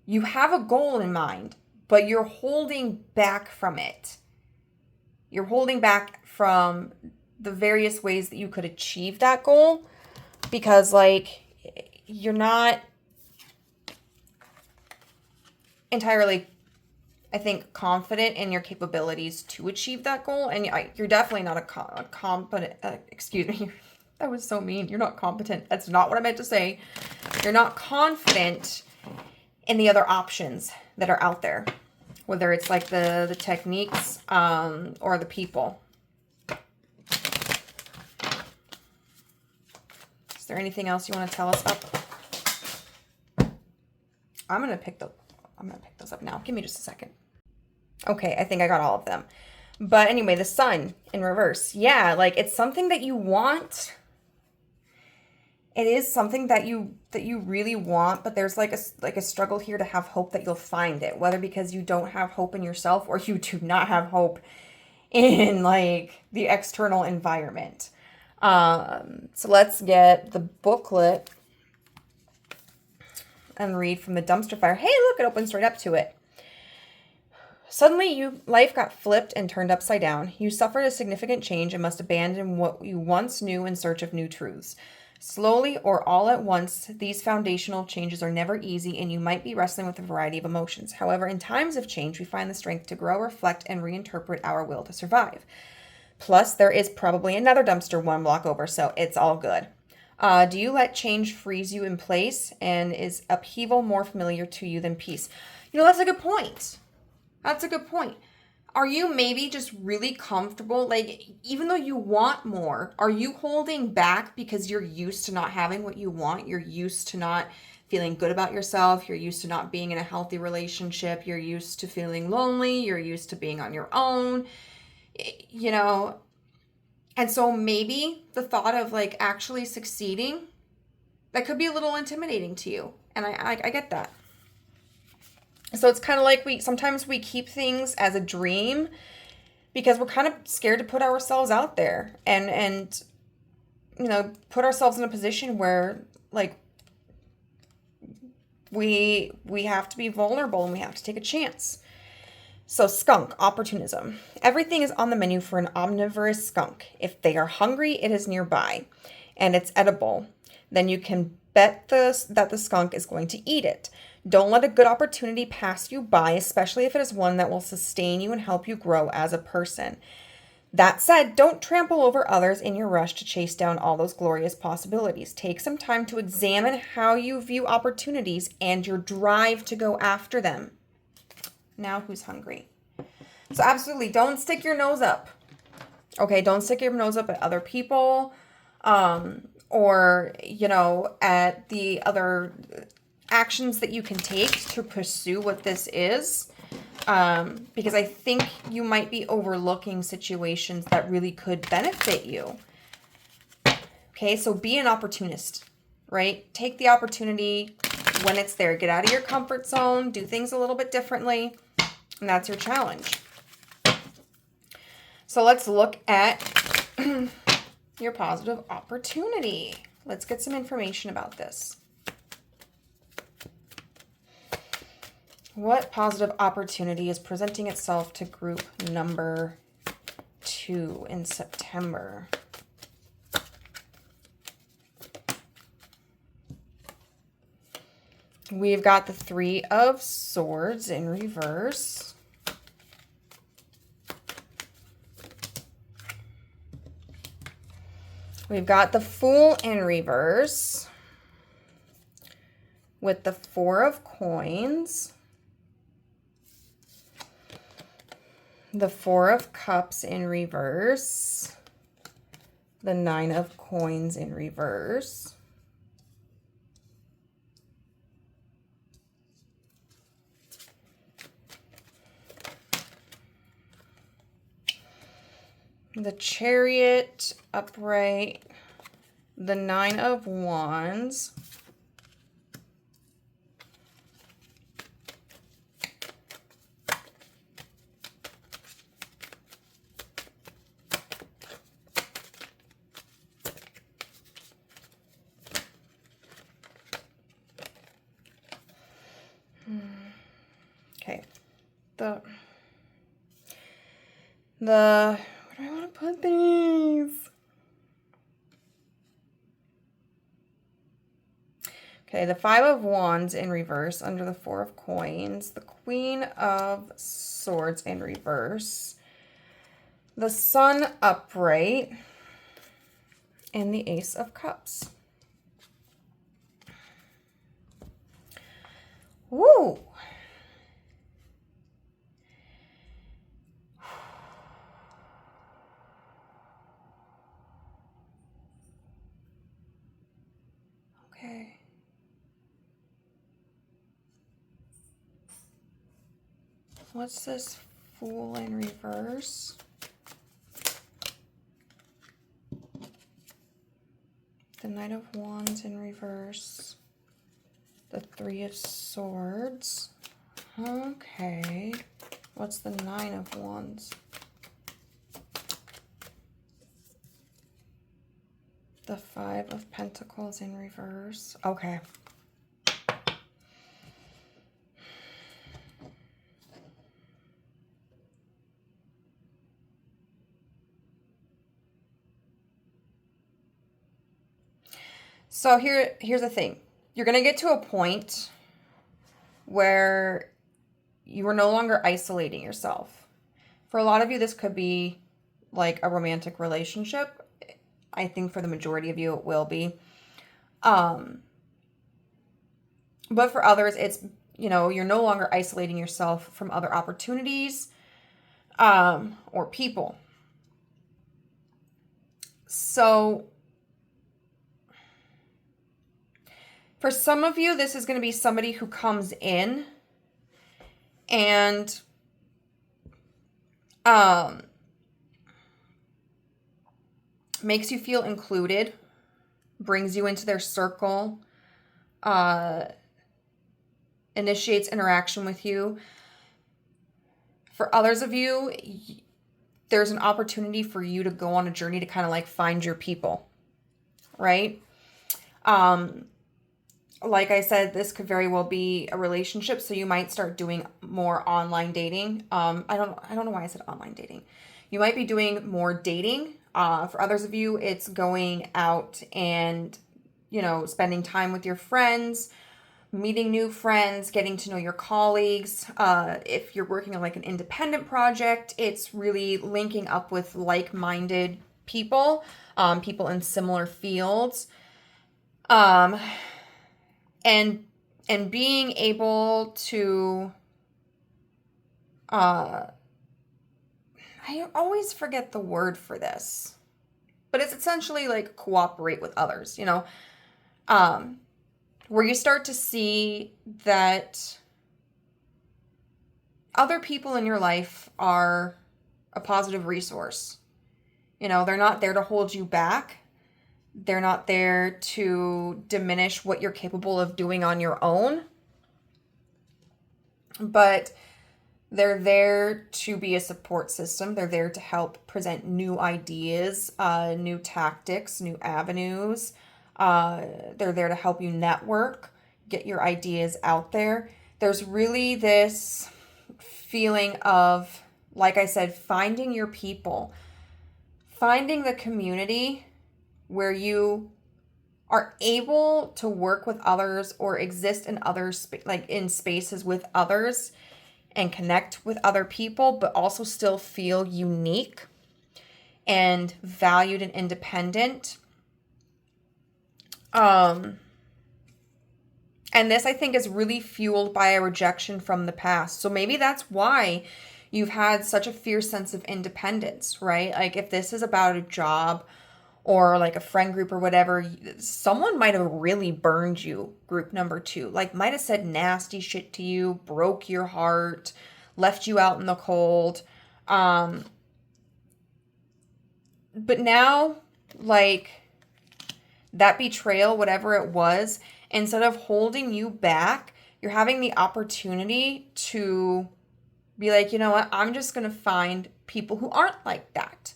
You have a goal in mind, but you're holding back from it. You're holding back from the various ways that you could achieve that goal because, like, you're not entirely, I think, confident in your capabilities to achieve that goal. And you're definitely not a competent, excuse me, that was so mean. You're not competent. That's not what I meant to say. You're not confident in the other options that are out there, whether it's like the techniques or the people. Is there anything else you want to tell us up? I'm gonna pick those up now. Give me just a second. Okay, I think I got all of them. But anyway, the sun in reverse. Yeah, like it's something that you want. It is something that you really want, but there's like a struggle here to have hope that you'll find it, whether because you don't have hope in yourself or you do not have hope in like the external environment. So let's get the booklet and read from the dumpster fire. Hey, look, it opens right up to it. Suddenly, life got flipped and turned upside down. You suffered a significant change and must abandon what you once knew in search of new truths. Slowly or all at once, these foundational changes are never easy, and you might be wrestling with a variety of emotions. However, in times of change, we find the strength to grow, reflect, and reinterpret our will to survive. Plus, there is probably another dumpster one block over, so it's all good. Do you let change freeze you in place? And is upheaval more familiar to you than peace? You know, that's a good point. That's a good point. Are you maybe just really comfortable? Like, even though you want more, are you holding back because you're used to not having what you want? You're used to not feeling good about yourself. You're used to not being in a healthy relationship. You're used to feeling lonely. You're used to being on your own, you know? And so maybe the thought of like actually succeeding, that could be a little intimidating to you. And I get that. So it's kind of like sometimes we keep things as a dream because we're kind of scared to put ourselves out there and you know, put ourselves in a position where like we have to be vulnerable and we have to take a chance. So skunk, opportunism. Everything is on the menu for an omnivorous skunk. If they are hungry, it is nearby and it's edible. Then you can bet that the skunk is going to eat it. Don't let a good opportunity pass you by, especially if it is one that will sustain you and help you grow as a person. That said, don't trample over others in your rush to chase down all those glorious possibilities. Take some time to examine how you view opportunities and your drive to go after them. Now who's hungry? So absolutely, don't stick your nose up. Okay, don't stick your nose up at other people or, you know, at the other actions that you can take to pursue what this is. Because I think you might be overlooking situations that really could benefit you. Okay, so be an opportunist, right? Take the opportunity when it's there. Get out of your comfort zone. Do things a little bit differently. And that's your challenge. So let's look at your positive opportunity. Let's get some information about this. What positive opportunity is presenting itself to group number 2 in September? We've got the 3 of Swords in reverse. We've got the Fool in reverse with the 4 of Coins. The 4 of Cups in reverse. The 9 of Coins in reverse. The Chariot upright. The 9 of Wands. the, where do I want to put these? Okay, the Five of Wands in reverse under the Four of Coins, the Queen of Swords in reverse, the Sun upright, and the Ace of Cups. Woo! Okay. What's this Fool in reverse? The Knight of Wands in reverse. The Three of Swords. Okay. What's the Nine of Wands? The Five of Pentacles in reverse. Okay. So here's the thing. You're going to get to a point where you are no longer isolating yourself. For a lot of you, this could be like a romantic relationship. I think for the majority of you, it will be. But for others, it's, you know, you're no longer isolating yourself from other opportunities or people. So for some of you, this is going to be somebody who comes in and makes you feel included, brings you into their circle, initiates interaction with you. For others of you, there's an opportunity for you to go on a journey to kind of like find your people, right? Like I said, this could very well be a relationship, so you might start doing more online dating. I don't know why I said online dating. You might be doing more dating. For others of you, it's going out and, you know, spending time with your friends, meeting new friends, getting to know your colleagues. If you're working on like an independent project, it's really linking up with like-minded people, people in similar fields. And being able to, I always forget the word for this, but it's essentially like cooperate with others, you know, where you start to see that other people in your life are a positive resource. You know, they're not there to hold you back. They're not there to diminish what you're capable of doing on your own, but they're there to be a support system. They're there to help present new ideas, new tactics, new avenues. They're there to help you network, get your ideas out there. There's really this feeling of, like I said, finding your people, finding the community where you are able to work with others or exist in others, like in spaces with others and connect with other people, but also still feel unique and valued and independent. And this, I think, is really fueled by a rejection from the past. So maybe that's why you've had such a fierce sense of independence, right? Like if this is about a job or like a friend group or whatever, someone might have really burned you, group number 2. Like might have said nasty shit to you, broke your heart, left you out in the cold. But now, like that betrayal, whatever it was, instead of holding you back, you're having the opportunity to be like, you know what, I'm just going to find people who aren't like that.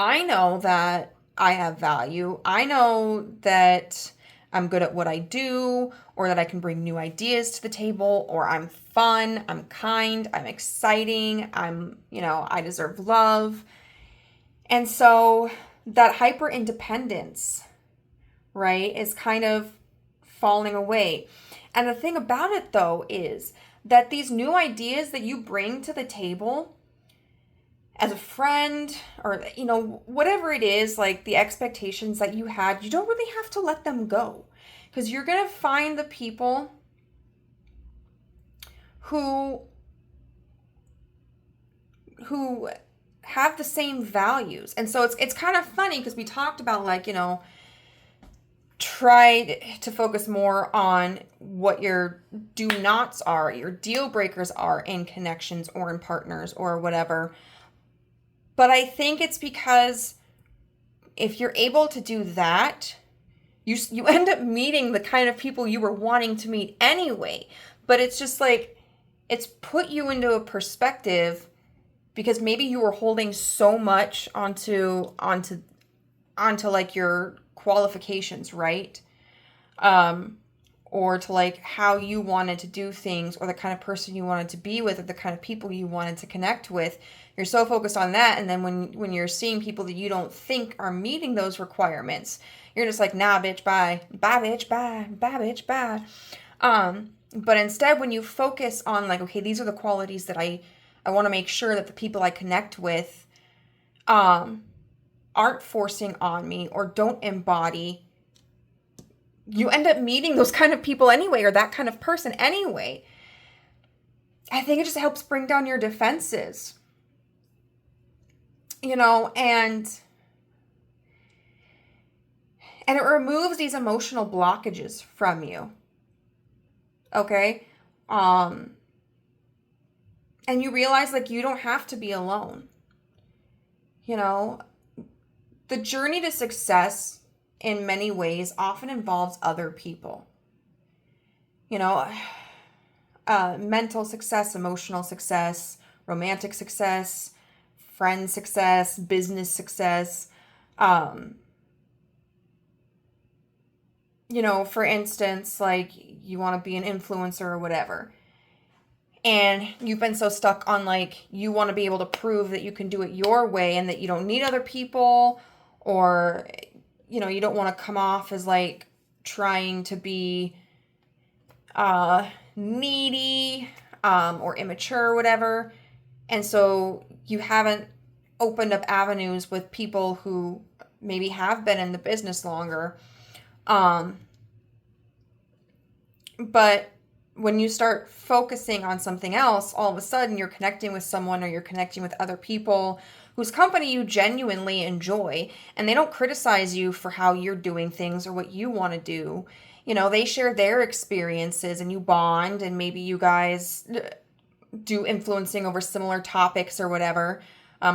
I know that I have value. I know that I'm good at what I do, or that I can bring new ideas to the table, or I'm fun, I'm kind, I'm exciting, I deserve love. And so that hyper independence, right, is kind of falling away. And the thing about it, though, is that these new ideas that you bring to the table as a friend, or, whatever it is, like the expectations that you had, you don't really have to let them go. Because you're going to find the people who have the same values. And so it's kind of funny because we talked about, like, try to focus more on what your do nots are, your deal breakers are in connections or in partners or whatever. But I think it's because if you're able to do that, you end up meeting the kind of people you were wanting to meet anyway. But it's just like, it's put you into a perspective because maybe you were holding so much onto like your qualifications, right? Or to like how you wanted to do things, or the kind of person you wanted to be with, or the kind of people you wanted to connect with. You're so focused on that, and then when you're seeing people that you don't think are meeting those requirements, you're just like, nah, bitch, bye. Bye, bitch, bye. Bye, bitch, bye. But instead, when you focus on like, okay, these are the qualities that I want to make sure that the people I connect with aren't forcing on me or don't embody, you end up meeting those kind of people anyway, or that kind of person anyway. I think it just helps bring down your defenses, and it removes these emotional blockages from you. Okay? And you realize, like, you don't have to be alone. The journey to success in many ways often involves other people. Mental success, emotional success, romantic success, friend success, business success. For instance, like, you want to be an influencer or whatever. And you've been so stuck on, like, you want to be able to prove that you can do it your way and that you don't need other people, or, you don't want to come off as, like, trying to be needy or immature or whatever. And so you haven't opened up avenues with people who maybe have been in the business longer. But when you start focusing on something else, all of a sudden you're connecting with someone, or you're connecting with other people whose company you genuinely enjoy, and they don't criticize you for how you're doing things or what you want to do. They share their experiences and you bond, and maybe you guys do influencing over similar topics or whatever,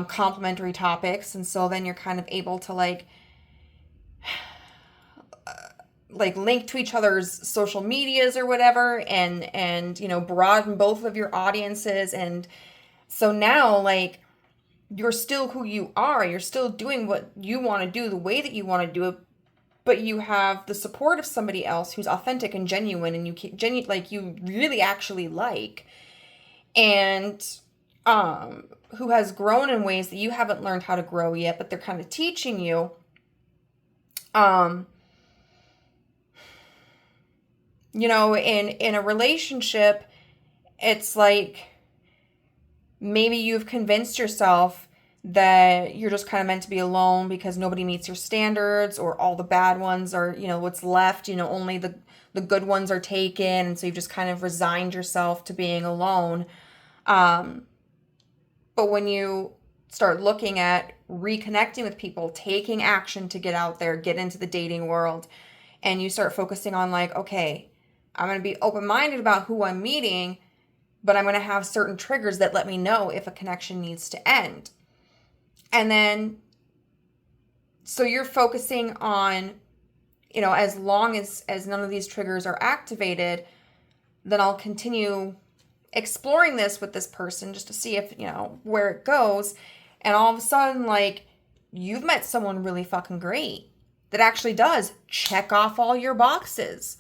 complementary topics. And so then you're kind of able to like link to each other's social medias or whatever, and broaden both of your audiences. And so now, like, you're still who you are, you're still doing what you want to do the way that you want to do it, but you have the support of somebody else who's authentic and genuine, and you really actually like, and who has grown in ways that you haven't learned how to grow yet, but they're kind of teaching you. In a relationship, it's like maybe you've convinced yourself that you're just kind of meant to be alone because nobody meets your standards, or all the bad ones are, what's left, only the good ones are taken. And so you've just kind of resigned yourself to being alone. But when you start looking at reconnecting with people, taking action to get out there, get into the dating world, and you start focusing on like, okay, I'm going to be open-minded about who I'm meeting, but I'm going to have certain triggers that let me know if a connection needs to end. And then, so you're focusing on, as long as none of these triggers are activated, then I'll continue exploring this with this person just to see if, where it goes. And all of a sudden, like, you've met someone really fucking great that actually does check off all your boxes,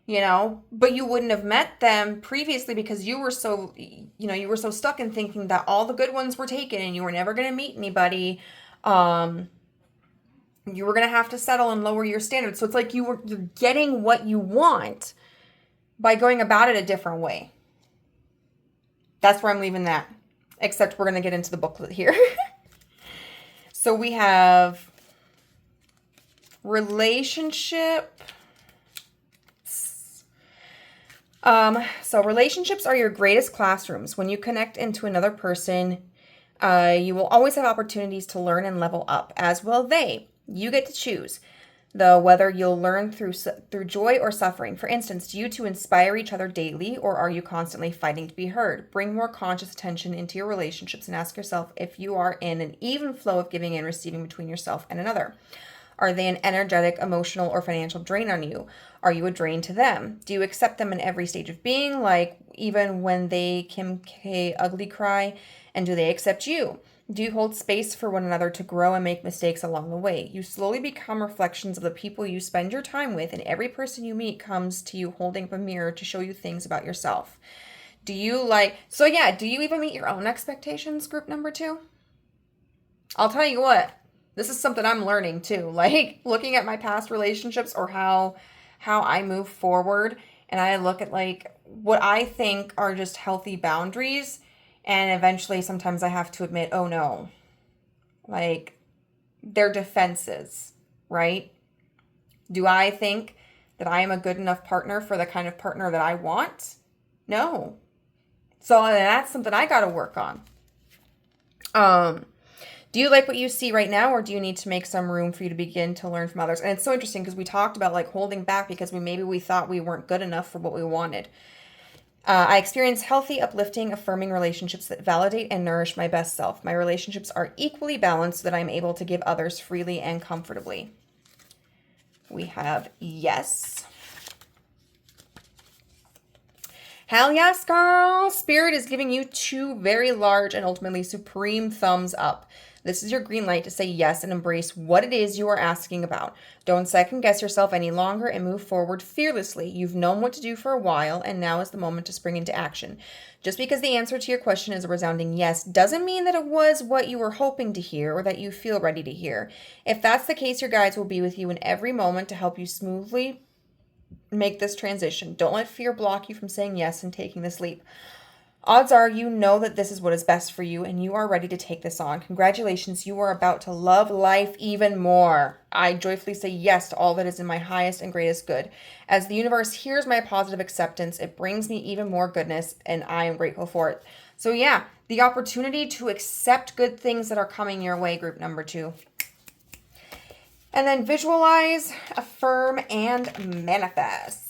but you wouldn't have met them previously because you were so, you were so stuck in thinking that all the good ones were taken and you were never going to meet anybody. You were going to have to settle and lower your standards. So it's like you're getting what you want by going about it a different way. That's where I'm leaving that. Except we're going to get into the booklet here. So we have relationship. So relationships are your greatest classrooms. When you connect into another person, you will always have opportunities to learn and level up, as will they. You get to choose, though, whether you'll learn through joy or suffering. For instance, do you two inspire each other daily, or are you constantly fighting to be heard? Bring more conscious attention into your relationships and ask yourself if you are in an even flow of giving and receiving between yourself and another. Are they an energetic, emotional, or financial drain on you? Are you a drain to them? Do you accept them in every stage of being, like even when they Kim K ugly cry? And do they accept you? Do you hold space for one another to grow and make mistakes along the way? You slowly become reflections of the people you spend your time with, and every person you meet comes to you holding up a mirror to show you things about yourself. Do you even meet your own expectations, group number 2? I'll tell you what, this is something I'm learning too. Like looking at my past relationships or how I move forward, and I look at like what I think are just healthy boundaries. And eventually, sometimes I have to admit, oh no, like they're defenses, right? Do I think that I am a good enough partner for the kind of partner that I want? No. So that's something I got to work on. Do you like what you see right now, or do you need to make some room for you to begin to learn from others? And it's so interesting because we talked about like holding back because we thought we weren't good enough for what we wanted. I experience healthy, uplifting, affirming relationships that validate and nourish my best self. My relationships are equally balanced so that I'm able to give others freely and comfortably. We have yes. Hell yes, girl. Spirit is giving you 2 very large and ultimately supreme thumbs up. This is your green light to say yes and embrace what it is you are asking about. Don't second guess yourself any longer and move forward fearlessly. You've known what to do for a while, and now is the moment to spring into action. Just because the answer to your question is a resounding yes doesn't mean that it was what you were hoping to hear or that you feel ready to hear. If that's the case, your guides will be with you in every moment to help you smoothly make this transition. Don't let fear block you from saying yes and taking this leap. Odds are you know that this is what is best for you and you are ready to take this on. Congratulations, you are about to love life even more. I joyfully say yes to all that is in my highest and greatest good. As the universe hears my positive acceptance, it brings me even more goodness, and I am grateful for it. So yeah, the opportunity to accept good things that are coming your way, group number 2. And then visualize, affirm, and manifest.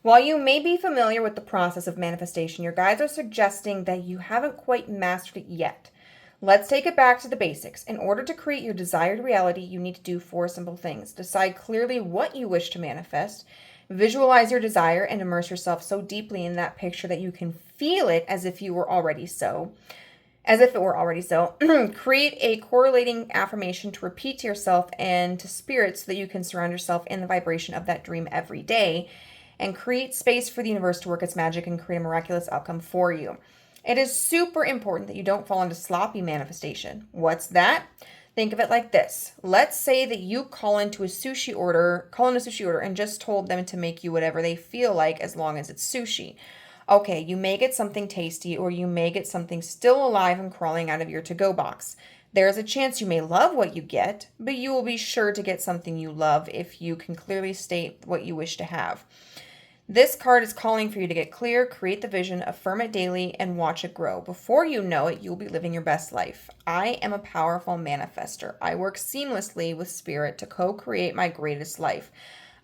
While you may be familiar with the process of manifestation, your guides are suggesting that you haven't quite mastered it yet. Let's take it back to the basics. In order to create your desired reality, you need to do 4 simple things. Decide clearly what you wish to manifest. Visualize your desire and immerse yourself so deeply in that picture that you can feel it as if it were already so. Create a correlating affirmation to repeat to yourself and to spirit so that you can surround yourself in the vibration of that dream every day. And create space for the universe to work its magic and create a miraculous outcome for you. It is super important that you don't fall into sloppy manifestation. What's that? Think of it like this. Let's say that you call in a sushi order and just told them to make you whatever they feel like as long as it's sushi. Okay, you may get something tasty, or you may get something still alive and crawling out of your to-go box. There's a chance you may love what you get, but you will be sure to get something you love if you can clearly state what you wish to have. This card is calling for you to get clear, create the vision, affirm it daily, and watch it grow. Before you know it, you'll be living your best life. I am a powerful manifester. I work seamlessly with spirit to co-create my greatest life.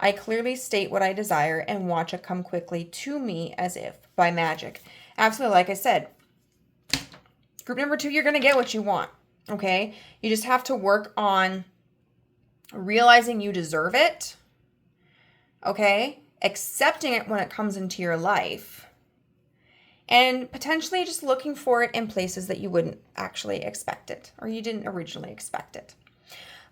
I clearly state what I desire and watch it come quickly to me as if by magic. Absolutely, like I said, group number 2, you're going to get what you want, okay? You just have to work on realizing you deserve it, okay? Accepting it when it comes into your life, and potentially just looking for it in places that you wouldn't actually expect it, or you didn't originally expect it.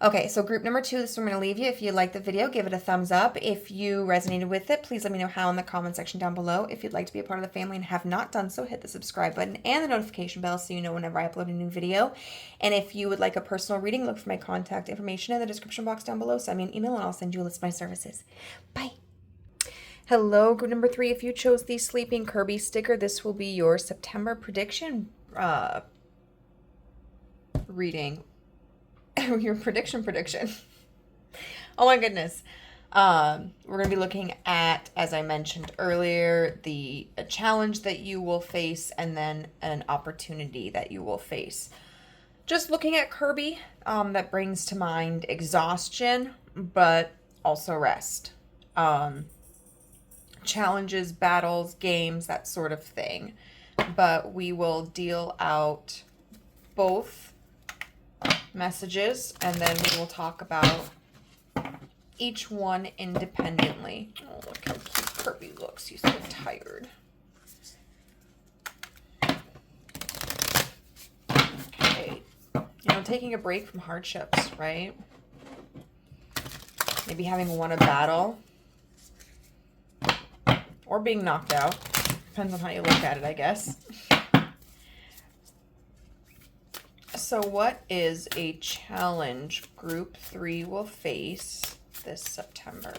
Okay, so group number 2, this is where I'm going to leave you. If you liked the video, give it a thumbs up. If you resonated with it, please let me know how in the comment section down below. If you'd like to be a part of the family and have not done so, hit the subscribe button and the notification bell so you know whenever I upload a new video. And if you would like a personal reading, look for my contact information in the description box down below. Send me an email and I'll send you a list of my services. Bye. Hello, group number 3. If you chose the Sleeping Kirby sticker, this will be your September prediction reading. Your prediction. Oh my goodness. We're going to be looking at, as I mentioned earlier, a challenge that you will face and then an opportunity that you will face. Just looking at Kirby, that brings to mind exhaustion, but also rest. Challenges, battles, games, that sort of thing. But we will deal out both messages, and then we will talk about each one independently. Oh, look how cute Kirby looks. He's so tired. Okay. Taking a break from hardships, right? Maybe having won a battle. Or being knocked out. Depends on how you look at it, I guess. So what is a challenge group 3 will face this September?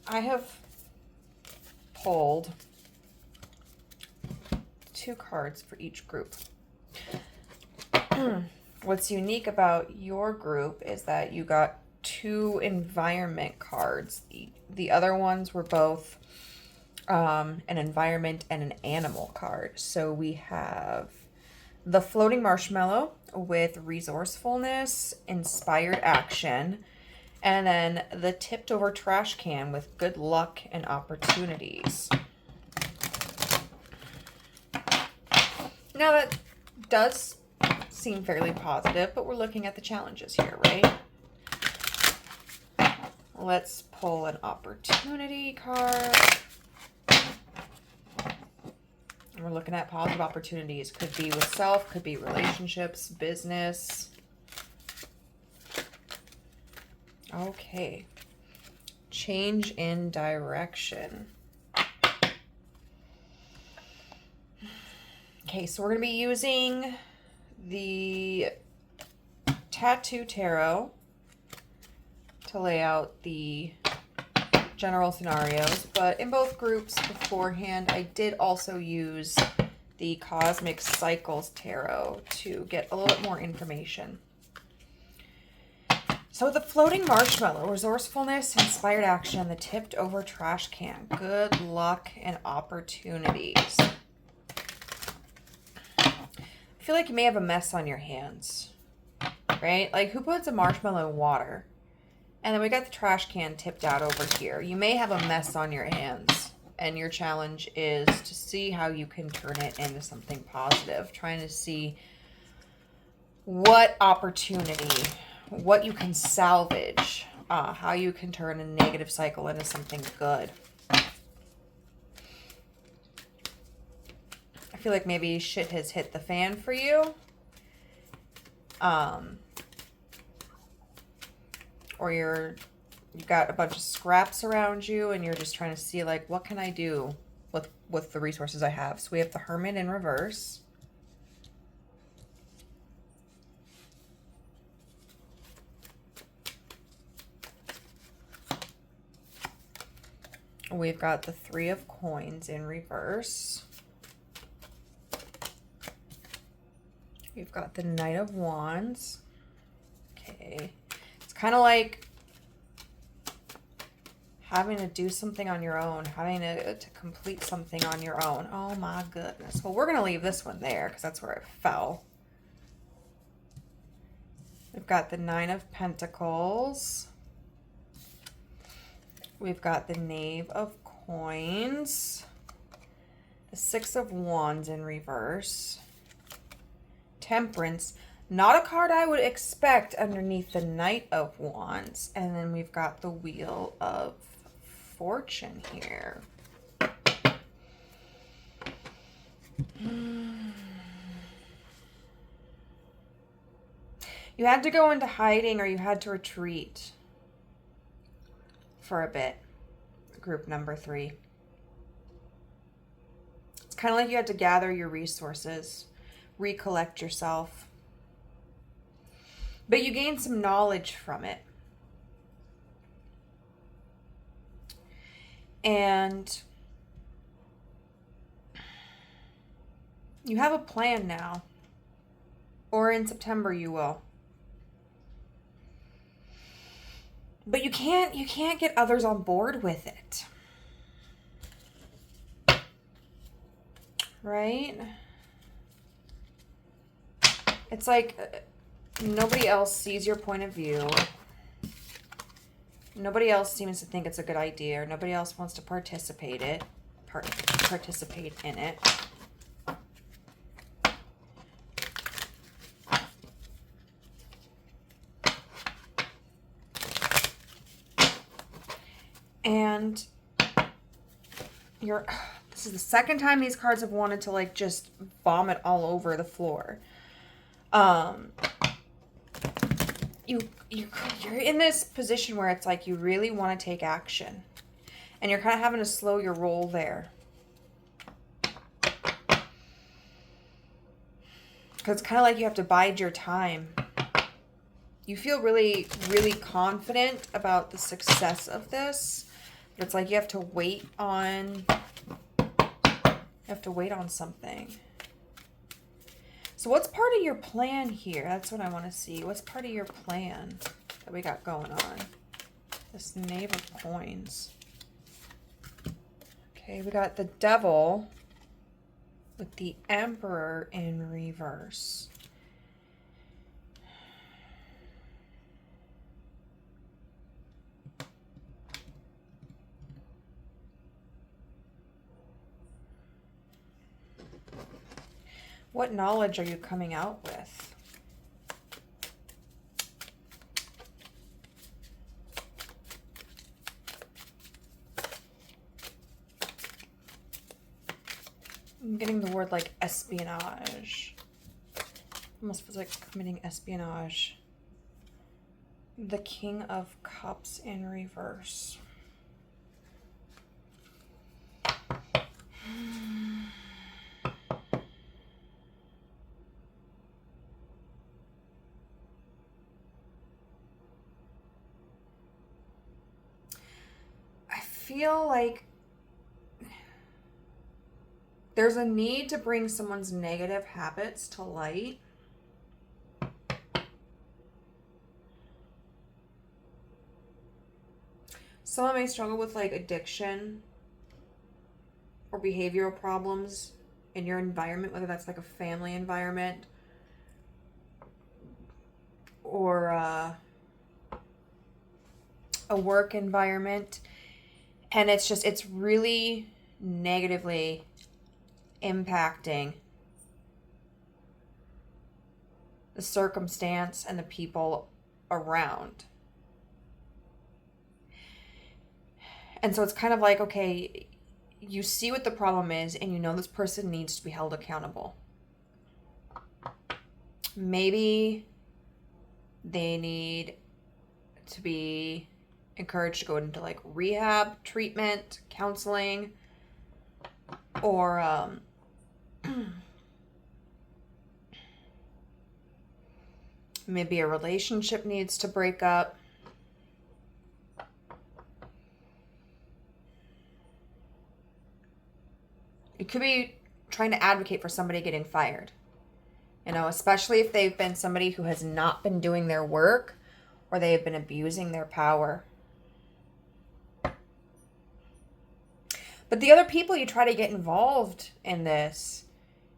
I have pulled 2 cards for each group. What's unique about your group is that you got 2 environment cards. The other ones were both an environment and an animal card. So we have the floating marshmallow with resourcefulness, inspired action, and then the tipped over trash can with good luck and opportunities. Now that does seem fairly positive, but we're looking at the challenges here, right? Let's pull an opportunity card. We're looking at positive opportunities. Could be with self, could be relationships, business. Okay. Change in direction. Okay, so we're going to be using the Tattoo Tarot to lay out the general scenarios, but in both groups beforehand, I did also use the Cosmic Cycles Tarot to get a little bit more information. So the floating marshmallow, resourcefulness, inspired action, the tipped over trash can, good luck and opportunities. I feel like you may have a mess on your hands, right? Like, who puts a marshmallow in water? And then we got the trash can tipped out over here. You may have a mess on your hands, and your challenge is to see how you can turn it into something positive. Trying to see what opportunity, what you can salvage, how you can turn a negative cycle into something good. I feel like maybe shit has hit the fan for you. Or you've got a bunch of scraps around you and you're just trying to see, like, what can I do with the resources I have? So we have the Hermit in reverse. We've got the Three of Coins in reverse. We've got the Knight of Wands. Okay. Kind of like having to do something on your own, having to complete something on your own. Oh my goodness. Well, we're going to leave this one there because that's where it fell. We've got the Nine of Pentacles. We've got the Knave of Coins. The Six of Wands in reverse. Temperance. Not a card I would expect underneath the Knight of Wands. And then we've got the Wheel of Fortune here. You had to go into hiding or you had to retreat for a bit. Group number 3. It's kind of like you had to gather your resources, recollect yourself. But you gained some knowledge from it. And you have a plan now. Or in September you will. But you can't get others on board with it. Right? It's like nobody else sees your point of view. Nobody else seems to think it's a good idea. Or nobody else wants to participate in it. And this is the second time these cards have wanted to like just vomit all over the floor. You're in this position where it's like you really want to take action. And you're kind of having to slow your roll there. Because it's kind of like you have to bide your time. You feel really, really confident about the success of this. But it's like you have to wait on something. So what's part of your plan here? That's what I want to see. What's part of your plan that we got going on? This Knave of Coins. Okay, we got the Devil with the Emperor in reverse. What knowledge are you coming out with? I'm getting the word like espionage. Almost feels like committing espionage. The King of Cups in reverse. I feel like there's a need to bring someone's negative habits to light. Someone may struggle with like addiction or behavioral problems in your environment, whether that's like a family environment or a work environment. And it's really negatively impacting the circumstance and the people around. And so it's kind of like, okay, you see what the problem is and you know this person needs to be held accountable. Maybe they need to be encouraged to go into like rehab, treatment, counseling, or maybe a relationship needs to break up. You could be trying to advocate for somebody getting fired. You know, especially if they've been somebody who has not been doing their work or they have been abusing their power. But the other people you try to get involved in this,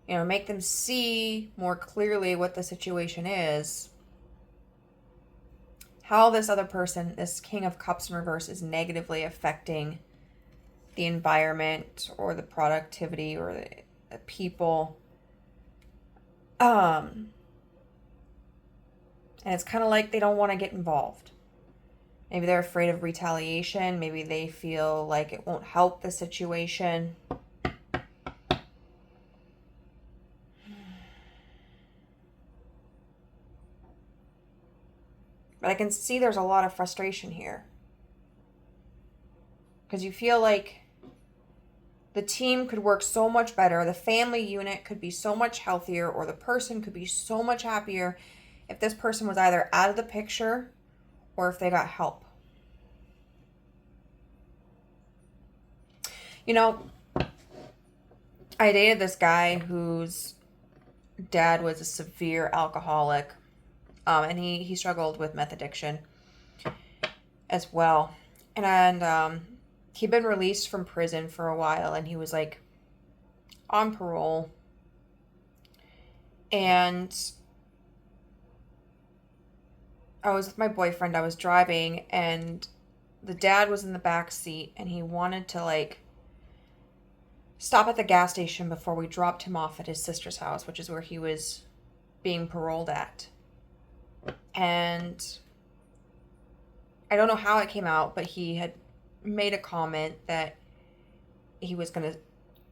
you know, make them see more clearly what the situation is. How this other person, this King of Cups in reverse, is negatively affecting the environment or the productivity or the people. And it's kind of like they don't want to get involved. Maybe they're afraid of retaliation. Maybe they feel like it won't help the situation. I can see there's a lot of frustration here. Because you feel like the team could work so much better. The family unit could be so much healthier, or the person could be so much happier if this person was either out of the picture or if they got help. You know, I dated this guy whose dad was a severe alcoholic, and he struggled with meth addiction as well. And he'd been released from prison for a while, and he was like on parole. And I was with my boyfriend, I was driving, and the dad was in the back seat, and he wanted to like stop at the gas station before we dropped him off at his sister's house, which is where he was being paroled at. And I don't know how it came out, but he had made a comment that he was going to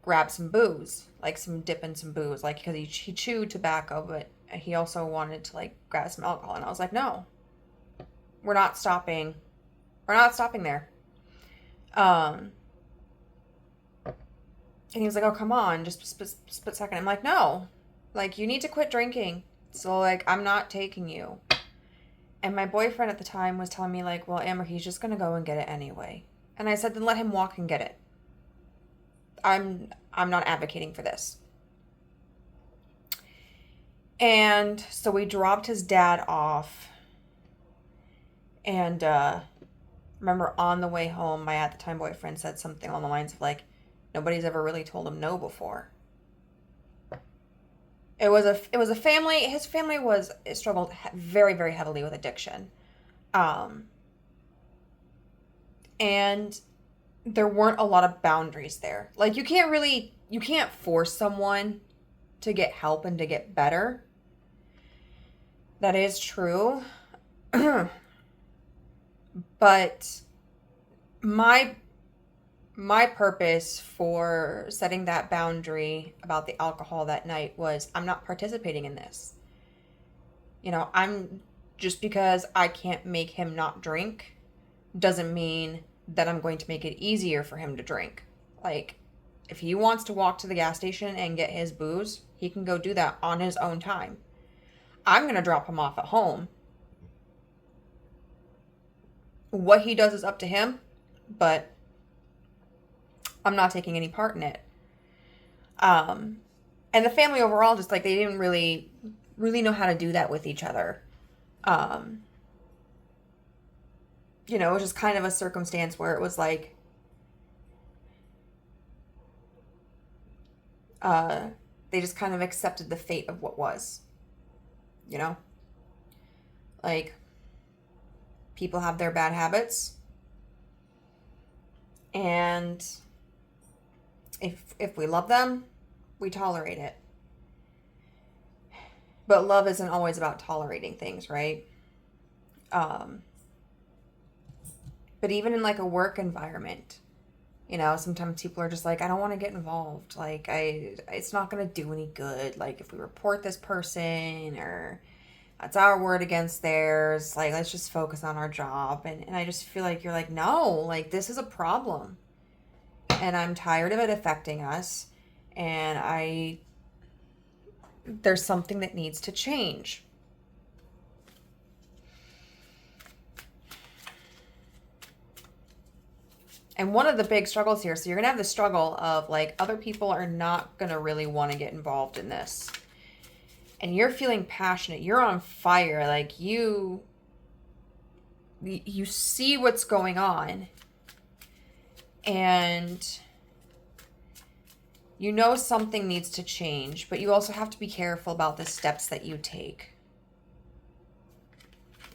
grab some booze, like some dip in some booze, like because he chewed tobacco, but he also wanted to like grab some alcohol. And I was like, no, we're not stopping. We're not stopping there. And he was like, oh, come on, just split second. I'm like, no, like, you need to quit drinking. So, like, I'm not taking you. And my boyfriend at the time was telling me, like, well, Amber, he's just going to go and get it anyway. And I said, then let him walk and get it. I'm not advocating for this. And so we dropped his dad off. And remember on the way home, my at the time boyfriend said something along the lines of, like, nobody's ever really told him no before. It was a family. His family struggled very, very heavily with addiction, and there weren't a lot of boundaries there. Like, you can't force someone to get help and to get better. That is true, but my purpose for setting that boundary about the alcohol that night was, I'm not participating in this. You know, just because I can't make him not drink doesn't mean that I'm going to make it easier for him to drink. Like, if he wants to walk to the gas station and get his booze, he can go do that on his own time. I'm going to drop him off at home. What he does is up to him, but I'm not taking any part in it. And the family overall, just like, they didn't really know how to do that with each other. You know, it was just kind of a circumstance where it was like, they just kind of accepted the fate of what was, you know? Like, people have their bad habits, and if we love them, we tolerate it. But love isn't always about tolerating things, right? But even in like a work environment, you know, sometimes people are just like, I don't want to get involved. Like, it's not going to do any good. Like, if we report this person, or that's our word against theirs, like, let's just focus on our job. And I just feel like you're like, no, like, this is a problem. And I'm tired of it affecting us. And there's something that needs to change. And one of the big struggles here, so you're going to have the struggle of, like, other people are not going to really want to get involved in this. And you're feeling passionate. You're on fire. Like, you see what's going on. And you know something needs to change, but you also have to be careful about the steps that you take.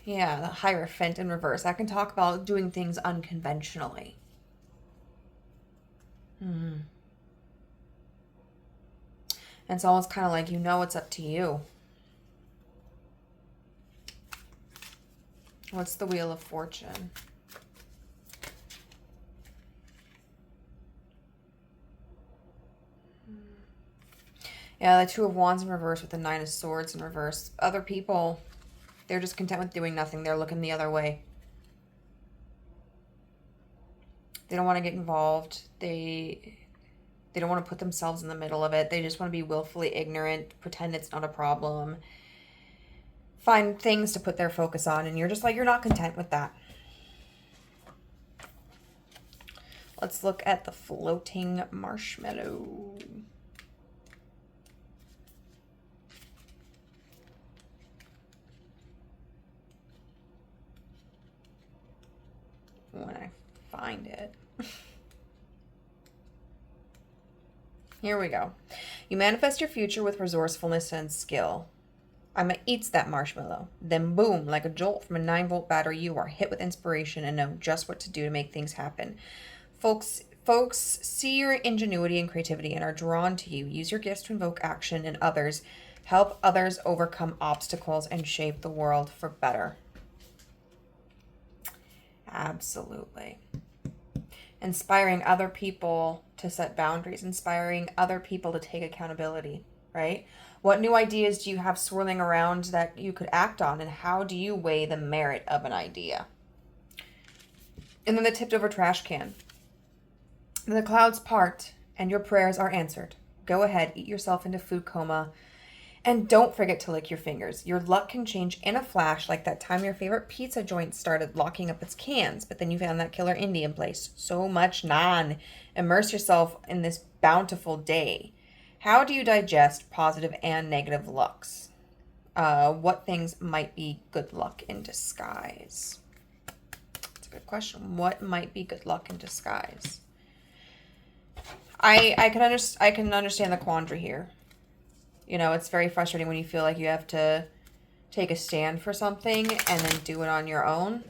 Yeah, the Hierophant in reverse. I can talk about doing things unconventionally. And it's almost kind of like, you know, it's up to you. What's the Wheel of Fortune? Yeah, the Two of Wands in reverse with the Nine of Swords in reverse. Other people, They're just content with doing nothing. They're looking the other way. They don't want to get involved. They don't want to put themselves in the middle of it. They just want to be willfully ignorant, pretend it's not a problem, find things to put their focus on, and you're just like, you're not content with that. Let's look at the floating marshmallow. When I find it. Here we go. You manifest your future with resourcefulness and skill. Emma eats that marshmallow. Then boom, like a jolt from a 9-volt battery, you are hit with inspiration and know just what to do to make things happen. Folks see your ingenuity and creativity and are drawn to you. Use your gifts to invoke action in others. Help others overcome obstacles and shape the world for better. Absolutely. Inspiring other people to set boundaries, inspiring other people to take accountability, right? What new ideas do you have swirling around that you could act on, and how do you weigh the merit of an idea? And then the tipped over trash can. The clouds part and your prayers are answered. Go ahead, eat yourself into food coma. And don't forget to lick your fingers. Your luck can change in a flash, like that time your favorite pizza joint started locking up its cans, but then you found that killer Indian place. So much naan. Immerse yourself in this bountiful day. How do you digest positive and negative lucks? What things might be good luck in disguise? That's a good question. What might be good luck in disguise? I can understand the quandary here. You know, it's very frustrating when you feel like you have to take a stand for something and then do it on your own.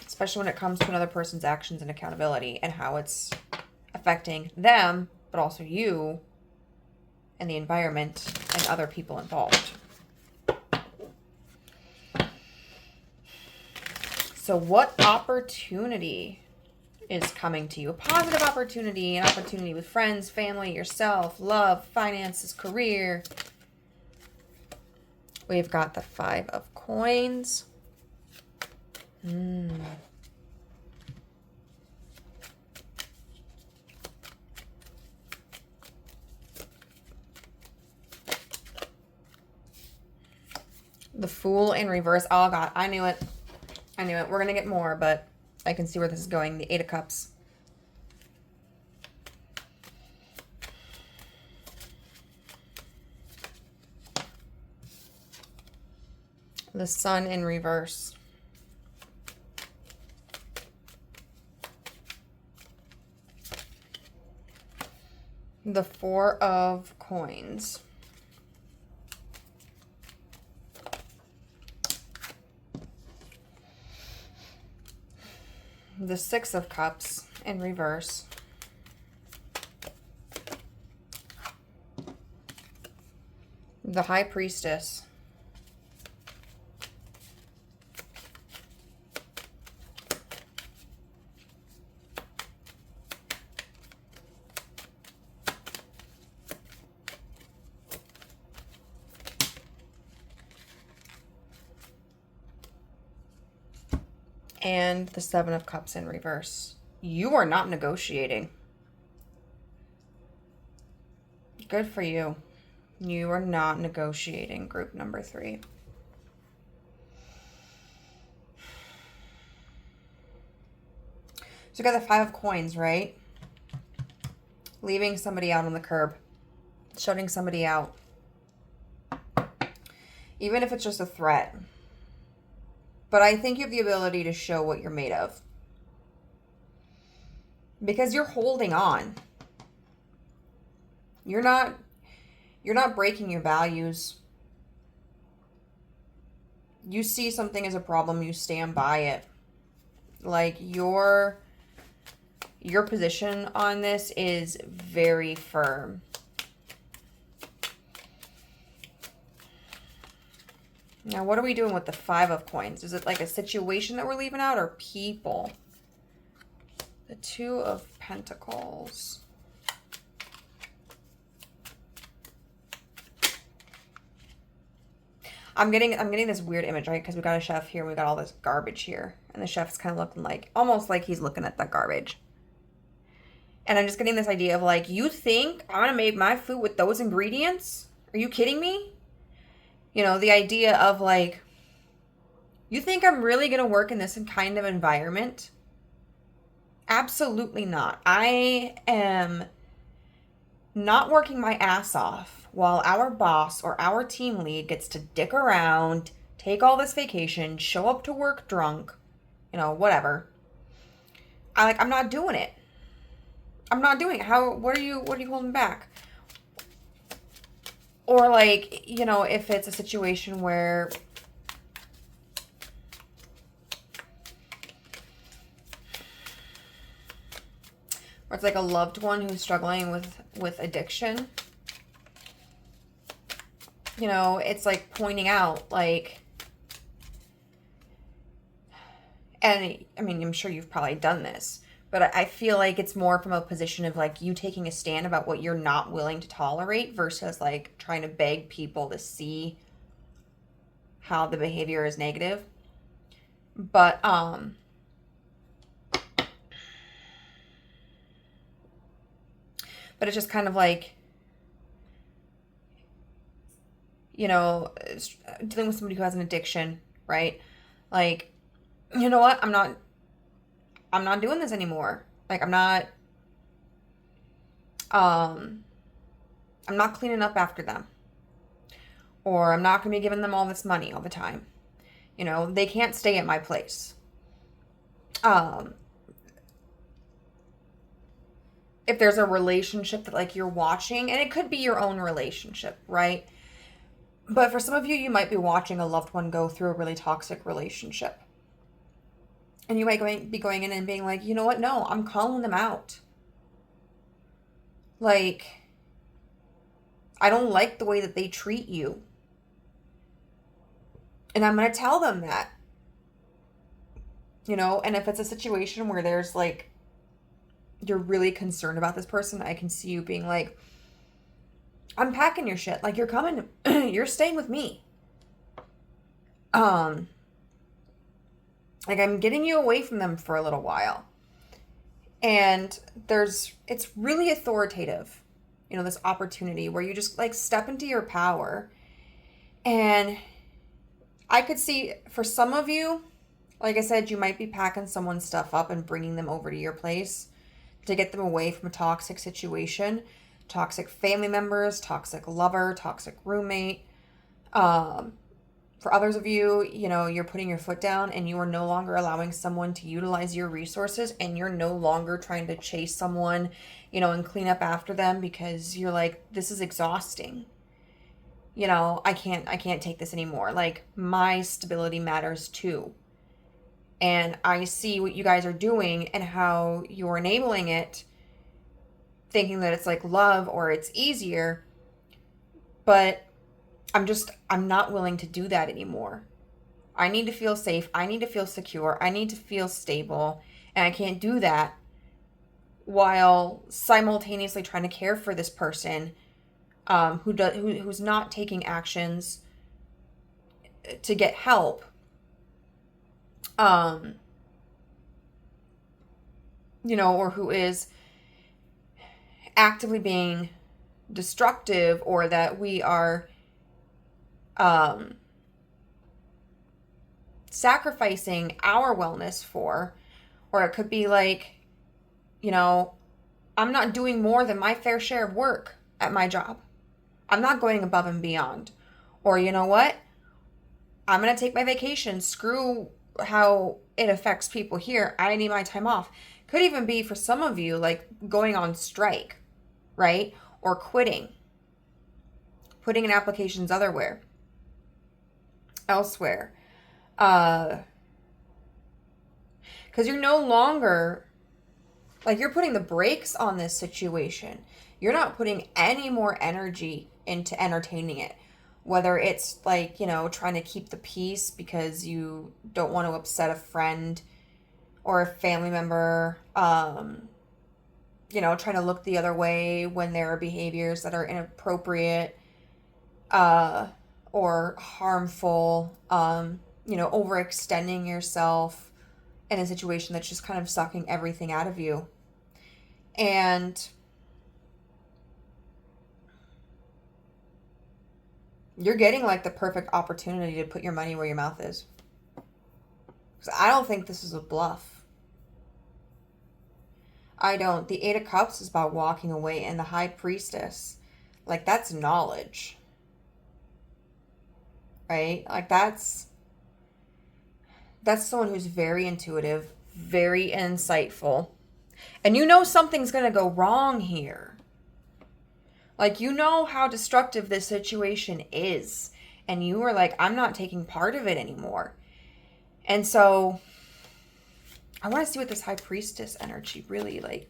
Especially when it comes to another person's actions and accountability and how it's affecting them, but also you and the environment and other people involved. So what opportunity is coming to you? A positive opportunity, an opportunity with friends, family, yourself, love, finances, career. We've got the 5 of coins. The Fool in reverse. Oh God, I knew it. I knew it. We're going to get more, but I can see where this is going. The 8 of Cups. The Sun in reverse. The 4 of Coins. The 6 of Cups in reverse. The High Priestess. And the 7 of Cups in reverse. You are not negotiating. Good for you. You are not negotiating, group number 3. So you got the 5 of Coins, right? Leaving somebody out on the curb. Shutting somebody out. Even if it's just a threat. But I think you have the ability to show what you're made of. Because you're holding on. You're not breaking your values. You see something as a problem, you stand by it. Like your position on this is very firm. Now, what are we doing with the 5 of Coins? Is it like a situation that we're leaving out or people? The 2 of Pentacles. I'm getting this weird image, right? Because we got a chef here and we got all this garbage here. And the chef's kind of looking like, almost like he's looking at that garbage. And I'm just getting this idea of like, you think I'm gonna make my food with those ingredients? Are you kidding me? You know, the idea of like, you think I'm really gonna work in this kind of environment? Absolutely not. I am not working my ass off while our boss or our team lead gets to dick around, take all this vacation, show up to work drunk, you know, whatever. I'm not doing it. I'm not doing it. What are you holding back? Or like, you know, if it's a situation where it's like a loved one who's struggling with addiction. You know, it's like pointing out like, and I mean, I'm sure you've probably done this, but I feel like it's more from a position of like you taking a stand about what you're not willing to tolerate versus like trying to beg people to see how the behavior is negative. But it's just kind of like, you know, dealing with somebody who has an addiction, right? Like, you know what? I'm not doing this anymore. Like, I'm not cleaning up after them. Or I'm not going to be giving them all this money all the time. You know, they can't stay at my place. If there's a relationship that like you're watching, and it could be your own relationship, right? But for some of you, you might be watching a loved one go through a really toxic relationship. And you might be going in and being like, you know what? No, I'm calling them out. Like, I don't like the way that they treat you. And I'm going to tell them that. You know, and if it's a situation where there's like, you're really concerned about this person, I can see you being like, I'm packing your shit. Like, you're coming, you're staying with me. Like, I'm getting you away from them for a little while. And it's really authoritative, you know, this opportunity where you just like step into your power. And I could see for some of you, like I said, you might be packing someone's stuff up and bringing them over to your place to get them away from a toxic situation, toxic family members, toxic lover, toxic roommate. For others of you, you know, you're putting your foot down and you are no longer allowing someone to utilize your resources, and you're no longer trying to chase someone, you know, and clean up after them because you're like, this is exhausting. You know, I can't take this anymore. Like, my stability matters too. And I see what you guys are doing and how you're enabling it, thinking that it's like love or it's easier. But I'm not willing to do that anymore. I need to feel safe. I need to feel secure. I need to feel stable. And I can't do that while simultaneously trying to care for this person who's not taking actions to get help. You know, or who is actively being destructive, or that we are sacrificing our wellness for. Or it could be like, you know, I'm not doing more than my fair share of work at my job. I'm not going above and beyond. Or, you know what? I'm going to take my vacation. Screw how it affects people here. I need my time off. Could even be for some of you like going on strike, right? Or quitting. Putting in applications elsewhere. Because you're no longer, like, you're putting the brakes on this situation. You're not putting any more energy into entertaining it. Whether it's like, you know, trying to keep the peace because you don't want to upset a friend or a family member, you know, trying to look the other way when there are behaviors that are inappropriate, or harmful, overextending yourself in a situation that's just kind of sucking everything out of you. And you're getting like the perfect opportunity to put your money where your mouth is. Because I don't think this is a bluff. I don't. The Eight of Cups is about walking away, and the High Priestess, like, that's knowledge. Right? Like, that's someone who's very intuitive, very insightful. And you know something's going to go wrong here. Like, you know how destructive this situation is. And you were like, I'm not taking part of it anymore. And so I want to see what this High Priestess energy really, like,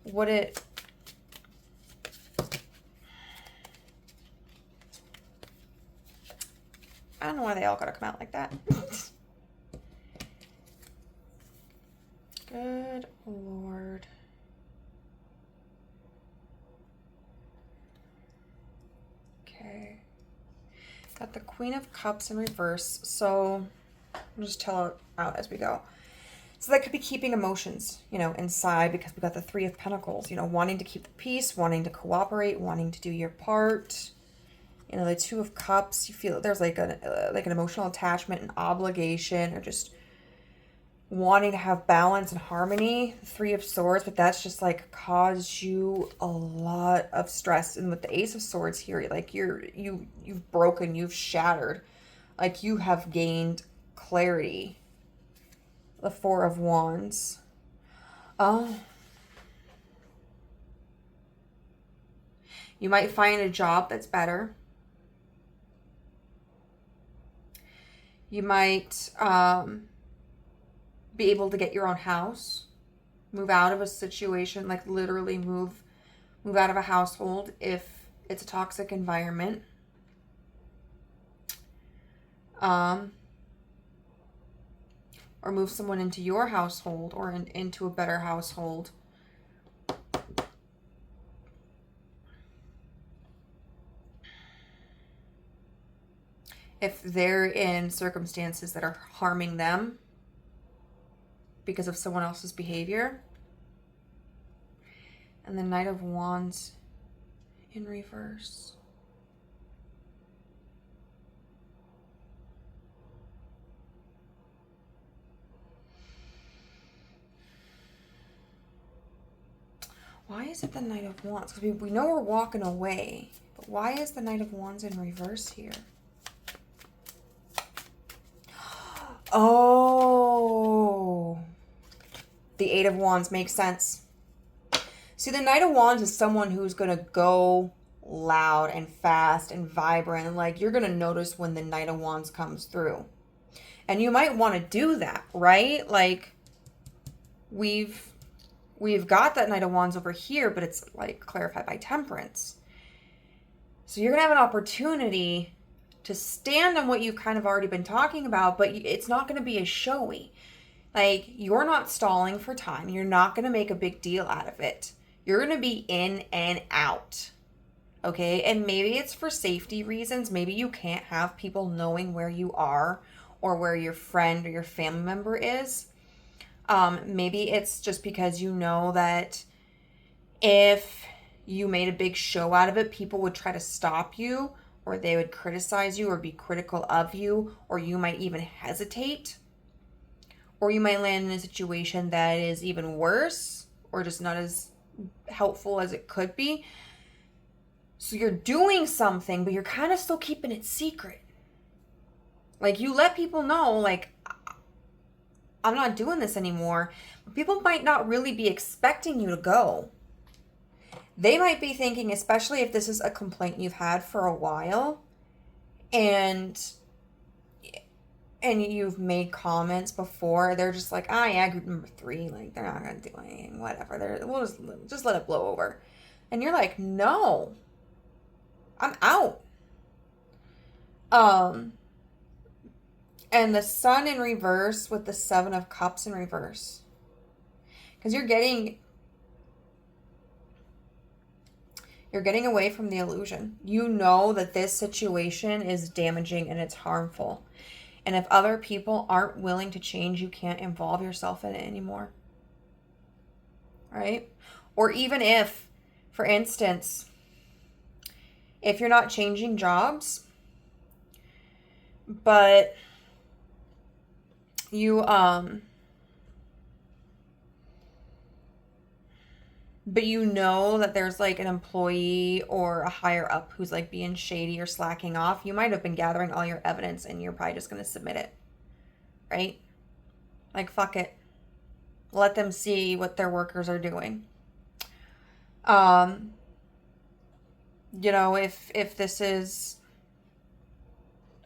what it... I don't know why they all gotta come out like that. Good Lord. Okay. Got the Queen of Cups in reverse. So I'll just tell it out as we go. So that could be keeping emotions, inside, because we got the Three of Pentacles, wanting to keep the peace, wanting to cooperate, wanting to do your part. The Two of Cups, you feel there's like an emotional attachment and obligation, or just wanting to have balance and harmony. The Three of Swords, but that's just like caused you a lot of stress. And with the Ace of Swords here, like you've broken, you've shattered, like you have gained clarity. The Four of Wands. You might find a job that's better. You might be able to get your own house, move out of a situation, like literally move out of a household if it's a toxic environment. Or move someone into your household, or into a better household. If they're in circumstances that are harming them because of someone else's behavior. And the Knight of Wands in reverse. Why is it the Knight of Wands? Because we know we're walking away, but why is the Knight of Wands in reverse here? Oh, the Eight of Wands makes sense. See, the Knight of Wands is someone who's going to go loud and fast and vibrant. Like, you're going to notice when the Knight of Wands comes through. And you might want to do that, right? Like, we've got that Knight of Wands over here, but it's like clarified by Temperance. So you're going to have an opportunity to stand on what you've kind of already been talking about, but it's not going to be as showy. Like, you're not stalling for time. You're not going to make a big deal out of it. You're going to be in and out. Okay? And maybe it's for safety reasons. Maybe you can't have people knowing where you are or where your friend or your family member is. Maybe it's just because you know that if you made a big show out of it, people would try to stop you, or they would criticize you or be critical of you, or you might even hesitate, or you might land in a situation that is even worse or just not as helpful as it could be. So you're doing something, but you're kind of still keeping it secret. Like, you let people know, like, I'm not doing this anymore. But people might not really be expecting you to go. They might be thinking, especially if this is a complaint you've had for a while, and you've made comments before, they're just like, yeah, group number 3, like, they're not going to do anything, whatever. We'll just let it blow over. And you're like, no, I'm out. And the Sun in reverse with the Seven of Cups in reverse. Because you're getting You're getting away from the illusion. You know that this situation is damaging and it's harmful. And if other people aren't willing to change, you can't involve yourself in it anymore. Right? Or even if, for instance, if you're not changing jobs, but you know that there's like an employee or a higher up who's like being shady or slacking off, you might have been gathering all your evidence and you're probably just going to submit it. Right? Like, fuck it. Let them see what their workers are doing. You know, if this is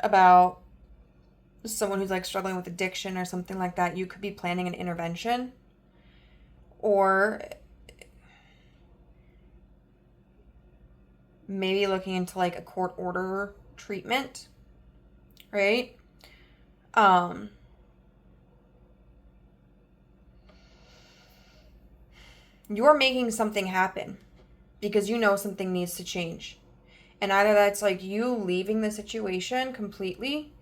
about someone who's like struggling with addiction or something like that, you could be planning an intervention, or maybe looking into like a court order treatment, right? You're making something happen because you know something needs to change. And either that's like you leaving the situation completely,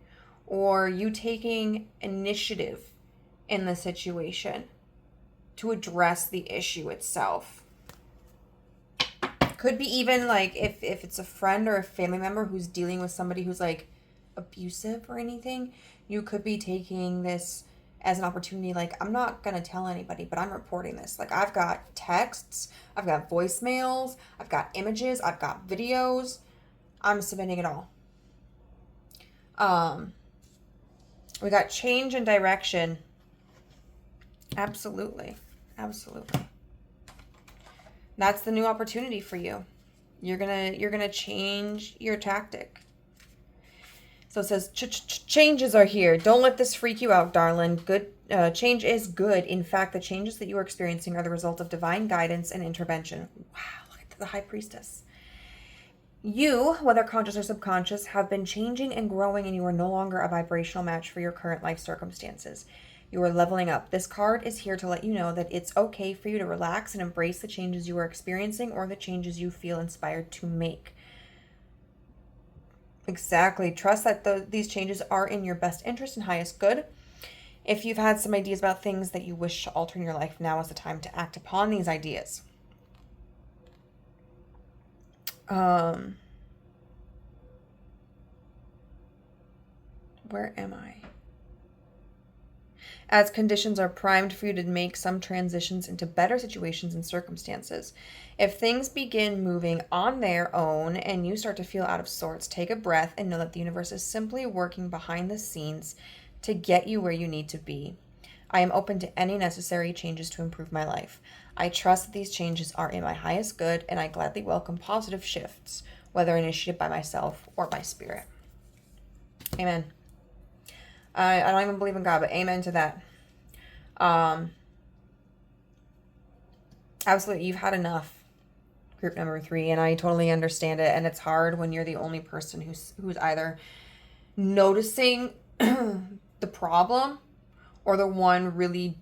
or you taking initiative in the situation to address the issue itself. Could be even like if it's a friend or a family member who's dealing with somebody who's like abusive or anything, you could be taking this as an opportunity. Like, I'm not going to tell anybody, but I'm reporting this. Like, I've got texts, I've got voicemails, I've got images, I've got videos. I'm submitting it all. We got change and direction. Absolutely. Absolutely. That's the new opportunity for you. You're gonna change your tactic. So it says, changes are here. Don't let this freak you out, darling. Good change is good. In fact, the changes that you are experiencing are the result of divine guidance and intervention. Wow, look at the High Priestess. You, whether conscious or subconscious, have been changing and growing, and you are no longer a vibrational match for your current life circumstances. You are leveling up. This card is here to let you know that it's okay for you to relax and embrace the changes you are experiencing or the changes you feel inspired to make. Exactly. Trust that these changes are in your best interest and highest good. If you've had some ideas about things that you wish to alter in your life, now is the time to act upon these ideas. Where am I? As conditions are primed for you to make some transitions into better situations and circumstances. If things begin moving on their own and you start to feel out of sorts, take a breath and know that the universe is simply working behind the scenes to get you where you need to be. I am open to any necessary changes to improve my life. I trust that these changes are in my highest good, and I gladly welcome positive shifts, whether initiated by myself or by spirit. Amen. I don't even believe in God, but amen to that. Absolutely, you've had enough, group number 3, and I totally understand it. And it's hard when you're the only person who's either noticing the problem or the one really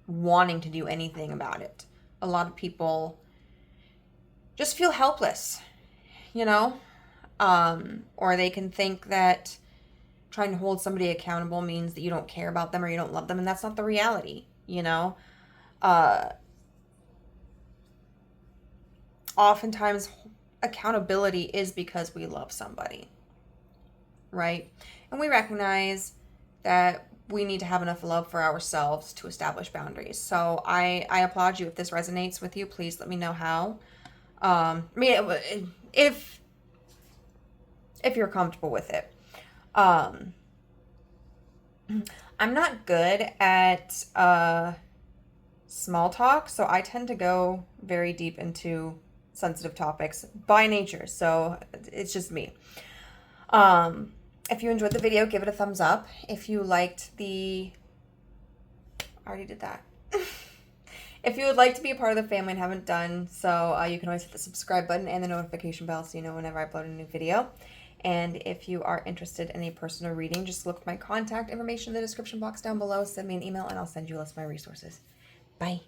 wanting to do anything about it. A lot of people just feel helpless, you know, or they can think that trying to hold somebody accountable means that you don't care about them or you don't love them, and that's not the reality, you know. Oftentimes accountability is because we love somebody, right? And we recognize that we need to have enough love for ourselves to establish boundaries. So I applaud you. If this resonates with you, please let me know how. If you're comfortable with it. I'm not good at small talk, so I tend to go very deep into sensitive topics by nature. So it's just me. If you enjoyed the video, give it a thumbs up. If you liked I already did that. If you would like to be a part of the family and haven't done so, you can always hit the subscribe button and the notification bell so you know whenever I upload a new video. And if you are interested in a personal reading, just look for my contact information in the description box down below. Send me an email and I'll send you a list of my resources. Bye.